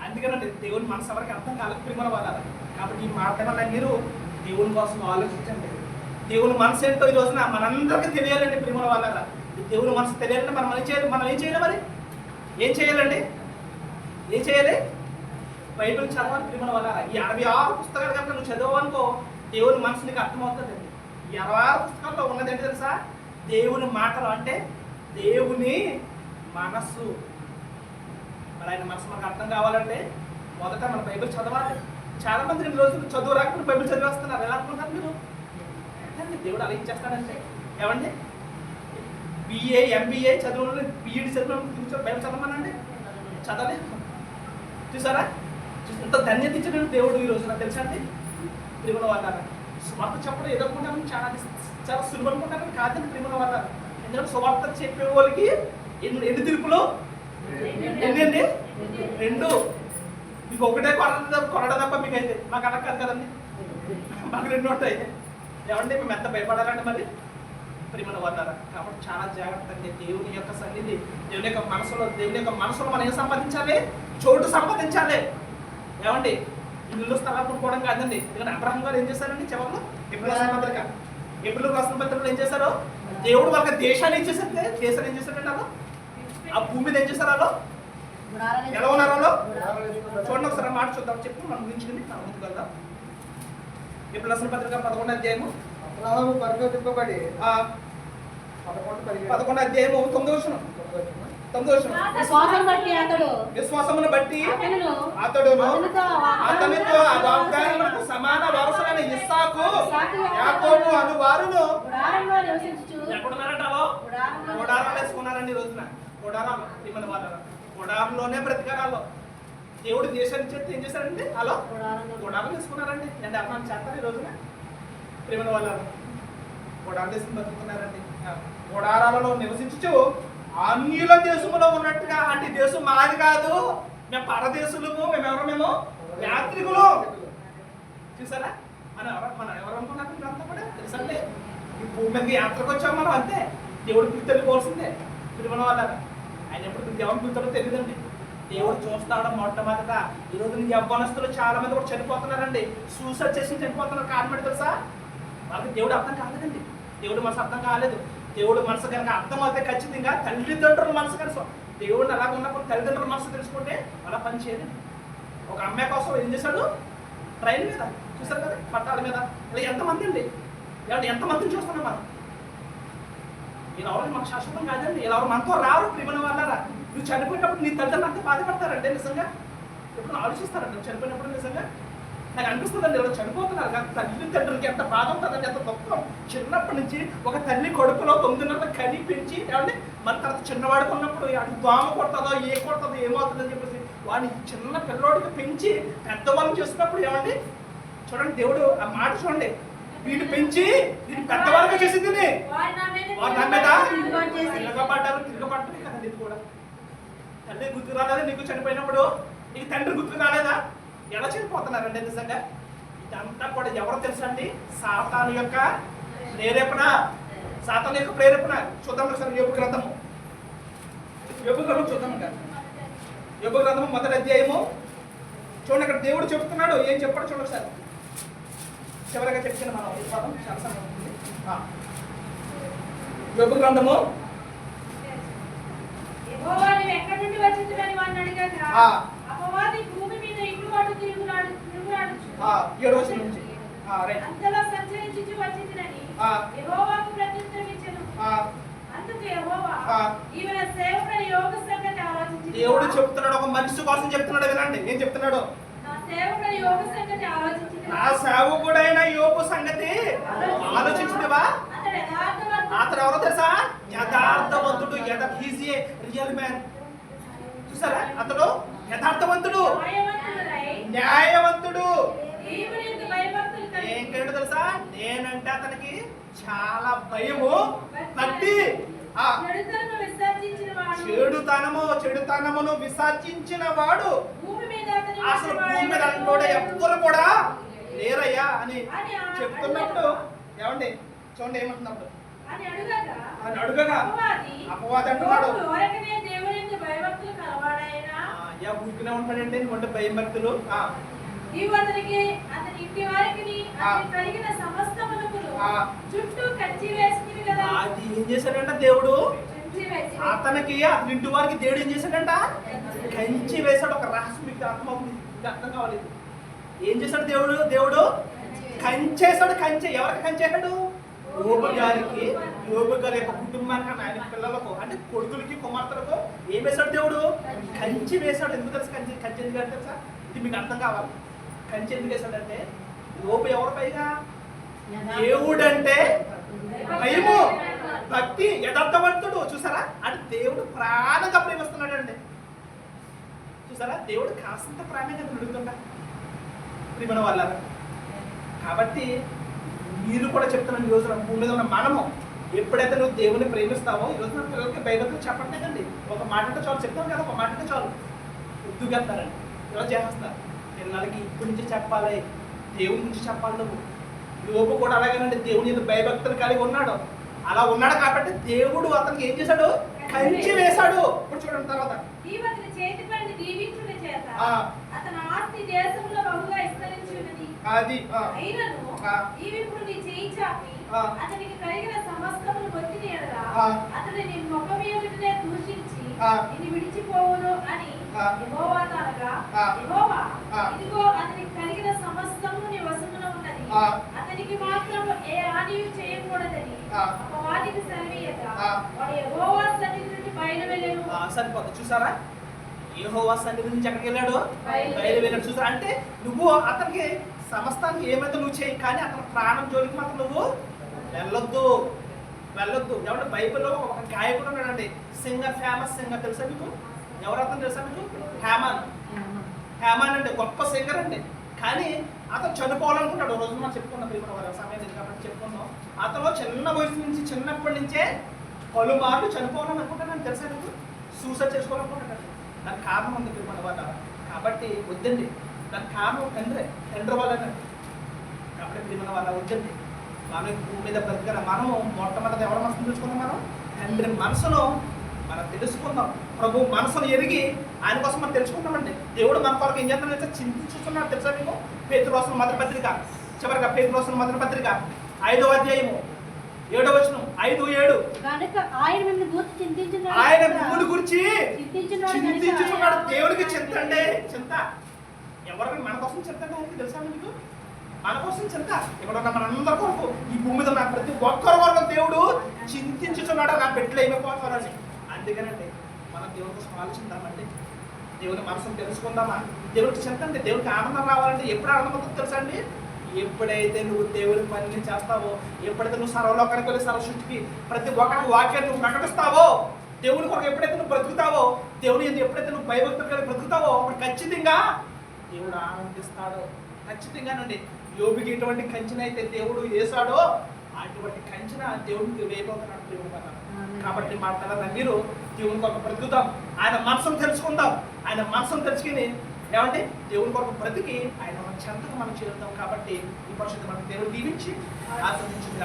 Speaker 3: అందుకనండి దేవుని మనసు ఎవరికి అర్థం కాలేదు ప్రిమల వాళ్ళ. కాబట్టి ఈ మాట వల్ల మీరు దేవుని కోసం ఆలోచించండి. దేవుని మనసు ఏంటో ఈ రోజున మనందరికీ తెలియాలండి ప్రిమల వాళ్ళ. దేవుని మనసు తెలియాలంటే మనం ఏం చేయాలి? మనం ఏం చేయాలి? మరి ఏం చేయాలండి? ఏం చేయాలి? బైబిల్ చదవాలి ప్రిమల వాళ్ళ. ఈ 66 పుస్తకాలు కనుక నువ్వు చదవనుకో దేవుని మనసు నీకు అర్థమవుతుందండి. ఈ 66 పుస్తకాల్లో ఉన్నది ఏంటి తెలుసా? దేవుని మాటలు అంటే దేవుని మనస్సు. మరి ఆయన మనసు మనకు అర్థం కావాలంటే మొదట మన బైబిల్ చదవాలి. చాలా మంది ఈ రోజులు చదువు రాకుండా బైబిల్ చదివేస్తున్నారు. ఎలా అనుకుంటారు మీరు? దేవుడు అలా ఇచ్చేస్తాడంటే ఏమండి, BA MBA చదువు BEd చదువు బైబిల్ చదవమనండి, చదవలే. చూసారా ఇంత ధన్యత ఇచ్చిన దేవుడు ఈ రోజున తెలుసా అండి ప్రిమల వాళ్ళ. సువార్త చెప్పడం ఎదుర్కొంటాం చాలా చాలా సులువు అనుకుంటాను కాదండి ప్రిమల వాళ్ళ. ఎందుకంటే సువార్త చెప్పే వాళ్ళకి ఎన్ని తీర్పులు? ఎన్ని అండి? 2. మీకు ఒకటే కొనడం తప్ప మీకు అయితే, మాకు అలా కాదు కదండి, మాకు 2 ఉంటాయి. ఏమంటే మేము ఎంత భయపడాలండి మరి ప్రిమల వాళ్ళ. కాబట్టి చాలా జాగ్రత్త అండి. దేవుని యొక్క సన్నిధి, దేవుని యొక్క మనసులో మనం ఏం సంపాదించాలి? చోటు సంపాదించాలి. ఏమండి ఇల్లు స్థలాలు కొనుక్కోవడం కాదండి. ఎందుకంటే అబ్రహాం గారు ఏం చేశారండి చివరిలో ఎప్పుడు రాసిన పత్రికలు ఏం చేశారో దేవుడు వాళ్ళకి దేశాన్ని ఏం చేశారు? దేశాన్ని ఏం చేశారండి? అలా ఆ భూమి మీద ఏం చేశారు? అలా ఎలా ఉన్నారు వాళ్ళు? చూడండి ఒకసారి మాట చూద్దాం, చెప్పు మనం గురించింది ముందుకు వెళ్దాం. ఎప్పుడు రాసిన పత్రిక 11వ అధ్యాయము
Speaker 5: పరిశోధింపబడి
Speaker 3: 11వ అధ్యాయము 9వ వచనం. సంతోషం.
Speaker 4: విశ్వాసం బట్టి అతడు
Speaker 3: విశ్వాసమును బట్టి
Speaker 4: అతడును
Speaker 3: అతడును
Speaker 4: అతనితో
Speaker 3: ఆ వాగ్దానములకు సమాన వారసులైన ఇస్సాకు యాకోబు అను వారును
Speaker 4: గుడారంలో నివసించుచు
Speaker 3: ఎక్కడున్నారంట? గుడారాలు వేసుకున్నారండి ఈ రోజున. గుడారాలు మన వాళ్ళ గుడారంలోనే బ్రతికారాలు. దేవుడు దేశాన్ని చేస్తే ఏం చేశారండి? అలా గుడారాలు వేసుకున్నారండి. అంటే అర్థం చేస్తారు ఈ రోజున ప్రేమ వాళ్ళ గుడారాలు వేసుకుని బతుకుతున్నారండి. గుడారాలలో నివసించు అన్యుల దేశంలో ఉన్నట్టుగా, అంటే దేశం మాది కాదు, మేము పరదేశులము, మేము యాత్రికులు. చూసారా మనం ఎవరు అనుకున్నారు? అంతా కూడా తెలుసండి. ఈ భూమి మీద యాత్రకు వచ్చాము మనం, అంతే. దేవుడికి తెలుసుకోవాల్సిందే. తిరుమల వాళ్ళ ఆయన ఎప్పుడు దేవుని పిలుతాడో తెలియదండి. దేవుడు చూస్తాడు మొట్టమొదట. ఈ రోజు యవ్వనస్తులు చాలా మంది కూడా చనిపోతున్నారండి. సూసైడ్ చేసి చనిపోతున్నారు. కారణం తెలుసా? వాళ్ళకి దేవుడు అర్థం కాలేదండి. దేవుడు మనసు అర్థం కాలేదు. దేవుడు మనసు కనుక అర్థం అయితే ఖచ్చితంగా తల్లిదండ్రుల మనసు కనుక దేవుడిని అలాగ ఉన్నప్పుడు తల్లిదండ్రుల మనసు తెలుసుకుంటే అలా పని చేయలేదు. ఒక అమ్మాయి కోసం ఏం చేశాడు? ట్రైన్ మీద చూసారు కదా, పట్టాల మీద. ఇలా ఎంతమంది అండి, ఎంతమందిని చూస్తున్నాం మనం. ఇలా ఎవరు మనకు శాశ్వతం కాదండి. ఇలా ఎవరు మనతో రారు. ప్రేమల వాళ్ళరా, నువ్వు చనిపోయినప్పుడు నీ తల్లిదండ్రులు అంతా బాధపడతారంటే నిజంగా. ఎప్పుడు ఆలోచిస్తారండి నువ్వు చనిపోయినప్పుడు? నిజంగా నాకు అనిపిస్తుందండి, ఇలా చనిపోతున్నారు కానీ తల్లిదండ్రులకి ఎంత బాధ ఉంటుందండి, ఎంత దుఃఖం. చిన్నప్పటి నుంచి ఒక తల్లి కొడుకులో 9 నెలలు కని పెంచి ఏమంటే మన తర్వాత చిన్నవాడికి ఉన్నప్పుడు అటు దోమ కొడుతుందో ఏ కొడుతుందో ఏమవుతుందని చెప్పేసి వాడిని చిన్న పిల్లోడికి పెంచి పెద్దవాళ్ళని చేస్తున్నప్పుడు ఏమండి చూడండి, దేవుడు ఆ మాట చూడండి, వీళ్ళు పెంచి వీళ్ళు పెద్దవాళ్ళగా చేసింది. వారు నా మీద తిరగబడ్డారు కదండి. ఇది కూడా తల్లి గుర్తు రాలేదా నీకు? చనిపోయినప్పుడు నీకు తండ్రి గుర్తు రాలేదా? ఎలా చనిపోతున్నారండి నిజంగా? ఇదంతా కూడా ఎవరు తెలుసా అండి? సాతాను యొక్క ప్రేరేపణ. సాతాను యొక్క ప్రేరేపణ. చూద్దాం ఒకసారి యోబు గ్రంథము. యోబు గ్రంథం చూద్దాం. యోబు గ్రంథము 1వ అధ్యాయము చూడండి. అక్కడ దేవుడు చెప్తున్నాడు. ఏం చెప్పాడు చూడండి ఒకసారి. చివరిగా చెప్తాను మనం ఈ పదం చాలా సమయం ఉంటుంది. యోబు గ్రంథము
Speaker 4: ఎక్కడి నుండి వచ్చిందని వాడిని అడిగాక అపవాది భూమి మీద ఇటువాడు తిరుగురాడు
Speaker 3: 7వ వచనం నుంచి
Speaker 4: అంతలో సంచరించుచు వచ్చిందని యెహోవాకు ప్రత్యుత్తరం ఇచ్చెను. అందుకు యెహోవా ఈమె సేవకుని యోగ సంగతి ఆలోచించి,
Speaker 3: దేవుడు చెప్తున్నాడు, ఒక మనిషి కోసం చెప్తున్నాడు. వినండి ఏం చెప్తున్నాడు?
Speaker 4: నా సేవకుని యోగ సంగతి ఆలోచించి,
Speaker 3: నా సేవకుడైన యోబు సంగతి ఆలోచించినవా? అతడు ఎవరో తెలుసా? యథార్థవంతుడు. Real man. చూసారా? అతడు యథార్థవంతుడు, న్యాయవంతుడు. ఏంటంటే తెలుసా? నేనంటే అతనికి చాలా భయము, భక్తి. చెడుతనమును విసర్జించిన వాడు అసలు భూమి మీద కూడా ఎవ్వరు కూడా లేరయ్యా అని చెప్తున్నప్పుడు ఏమండి చూడండి ఏమంటున్నప్పుడు అని అడుగగా అపవాది అంటున్నాడు, ఊరికనే ఉంటాడండి అంటే భయం భక్తులు. అది ఏం చేశాడంట దేవుడు? అతనికి అతని ఇంటి వారికి దేవుడు ఏం చేశాడంట? కంచి వేశాడు. ఒక రహస్యం మీకు అర్థమవుతుంది, మీకు అర్థం కావాలి. ఏం చేశాడు దేవుడు? దేవుడు కంచేశాడు. కంచె ఎవరికి కంచేశాడు? యోబు గారికి, యోబు గారి యొక్క కుటుంబానికి, ఆయన పిల్లలకు అంటే కొడుకులకి కుమార్తెలకు ఏం వేశాడు దేవుడు? కంచి వేశాడు. ఎందుకు తెలుసు కంచి? కంచి ఎందుకు అంటే తెలుసా? ఇది మీకు అర్థం కావాలి. కంచి ఎందుకు వేశాడంటే యోబు ఎవరు పైగా దేవుడు అంటే భయము, భక్తి, యథార్థవంతుడు. చూసారా? అంటే దేవుడు ప్రాణంగా ప్రేమిస్తున్నాడు అండి. చూసారా? దేవుడు కాస్తంత ప్రాణంగా నడుగుతుండ ప్రేమ వాళ్ళ. కాబట్టి మీరు కూడా చెప్తున్నాను, ఈ రోజున భూమి మీద ఉన్న మనము ఎప్పుడైతే నువ్వు దేవుని ప్రేమిస్తావో, ఈ రోజున పిల్లలకి బైబిల్తో చెప్పట్లేదండి. ఒక మాట అంటే చాలు, చెప్తాం కదా, ఒక మాట అంటే చాలు ఎత్తుకెళ్తారండి. ఇలా చేస్తారు. పిల్లలకి ఇప్పటి నుంచి చెప్పాలి, దేవుని గురించి చెప్పాలి. నువ్వు యోబు కూడా అలాగేనండి, దేవుని మీద భయభక్తులు కలిగి ఉన్నాడు. అలా ఉన్నాడు కాబట్టి దేవుడు అతనికి ఏం చేశాడు? కంచి వేశాడు. ఇప్పుడు చూడండి తర్వాత అది
Speaker 4: అతనికి కలిగిన సమస్తమును పొందిన ఎడల అతడు నీ ముఖమీదనే దూషించి నిన్ను విడిచిపోవును అని యెహోవాతో అనగా, యెహోవా ఇదిగో అతనికి కలిగిన సమస్తము నీ వశములో ఉన్నది, అతనికి మాత్రం ఏ హానియు చేయకూడదని అపవాదికి సెలవీయగా వాడు యెహోవా సన్నిధి నుండి బయలు వెళ్ళెను.
Speaker 3: సరిపోతుంది. చూసారా, యెహోవా సన్నిధి నుంచి ఎక్కడికి వెళ్ళాడు?
Speaker 4: బయలు
Speaker 3: బయలు వెళ్ళాడు. చూసారా, అంటే నువ్వు అతనికి సమస్తానికి ఏమైతే నువ్వు చేయి, కానీ అతని ప్రాణం జోలికి మాత్రం నువ్వు వెళ్ళొద్దు. ఎవరంటే బైబిల్లో ఒక గాయకుడు ఉన్నాడండి, సింగర్, ఫేమస్ సింగర్. తెలుసా మీకు? ఎవరు అతను తెలుసా మీకు? హేమాన్ అంటే గొప్ప సింగర్ అండి. కానీ అతను చనిపోవాలనుకుంటాడు. రోజు మనం చెప్పుకున్నాం, వారి సమయం లేదు కాబట్టి చెప్పుకున్నాం. అతను చిన్న వయసు నుంచి, చిన్నప్పటి నుంచే పలుమార్లు చనిపోవాలని అనుకుంటాను. తెలుసా మీకు? సూసైడ్ చేసుకోవాలనుకుంటాడు. దానికి కారణం ఉంది మన వాళ్ళ. కాబట్టి వద్దండి, దానికి కారణం తండ్రి వాళ్ళని. కాబట్టి మన వాళ్ళ వద్దండి. మనం భూమి మీద బ్రతికల మనము మొట్టమొదటి ఎవరి మనసును తెలుసుకుందాం? మనం తండ్రి మనసును మనం తెలుసుకుందాం. ప్రభు మనసును ఎరిగి ఆయన కోసం మనం తెలుసుకుందామండి. దేవుడు మన కొరకు ఏం చేస్తానంటే చింతించుతున్నాడు. తెలుసా మీకు? పేతురు రాసిన మొదటి పత్రిక, చివరిగా పేతురు రాసిన మొదటి పత్రిక 5వ అధ్యాయము 7వ వచనం, 5:7.
Speaker 4: ఆయన మిమ్మల్ని గురించి
Speaker 3: చింతించుతున్నాడు. దేవుడికి చింత అండి, చింత. ఎవరికి? మన కోసం చింత అండి. ఆయనకి తెలుసా మీకు? మన కోసం చింత. ఇక్కడ ఉన్న మనందరి కొరకు, ఈ భూమి మీద ఉన్న ప్రతి ఒక్కరి కొరకు దేవుడు చింతించుతున్నాడు. నా బిడ్డలు ఏమైపోతారని. అందుకనండి మనం దేవుడి కోసం ఆలోచిద్దామండి. దేవుని మనసును తెలుసుకుందామా? దేవుడికి చింత అంటే, దేవుడికి ఆనందం రావాలంటే ఎప్పుడు ఆనందం అవుతుందో తెలుసా అండి? ఎప్పుడైతే నువ్వు దేవుడి పనిని చేస్తావో, ఎప్పుడైతే నువ్వు సర్వలోకానికి వెళ్ళి సర్వసృష్టికి ప్రతి ఒక్కరికి వాక్యాన్ని నువ్వు ప్రకటిస్తావో, దేవుని కొరకు ఎప్పుడైతే నువ్వు బ్రతుకుతావో, దేవుని ఎప్పుడైతే నువ్వు భయభక్తులు కలిగి బ్రతుకుతావో, అప్పుడు ఖచ్చితంగా దేవుడు ఆనందిస్తాడు. ఖచ్చితంగానండి. యోబుకి ఎటువంటి కంచెనైతే దేవుడు వేశాడో, అటువంటి కంచెన దేవుడికి వేయబోతున్నాడు. దేవుడు కన్నా. కాబట్టి మా పిల్లల మీరు దేవుని కొరకు బ్రతుకుతాం, ఆయన మనసును తెలుసుకుందాం. ఆయన మనసును తెలుసుకుని ఏమంటే దేవుని కొరకు బ్రతికి ఆయన మన చెంతకు మనం చేరుతాం. కాబట్టి ఈ పరిస్థితి మనకు దేవుడు దీవించి ఆస్వాదించింది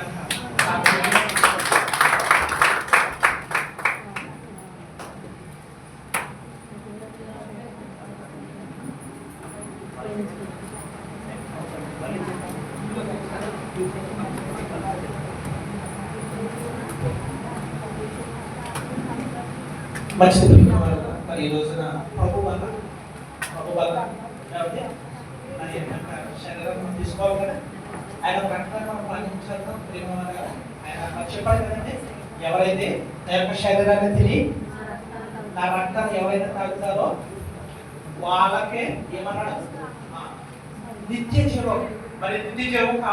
Speaker 3: మంచిది. మరి ఈ రోజున ప్రభు వల్ల కాబట్టి మన యొక్క శరీరం తీసుకోవాలి కదా, ఆయన రక్తాన్ని మనం పాటించాలి. ప్రేమ కదా, ఆయన చెప్పాలి కదండి, ఎవరైతే నా యొక్క శరీరాన్ని తిని నా రక్తాన్ని ఎవరైతే తాగుతారో వాళ్ళకే ఏమన్నాడు? నిత్య జీవం. మరి నిత్య జీవం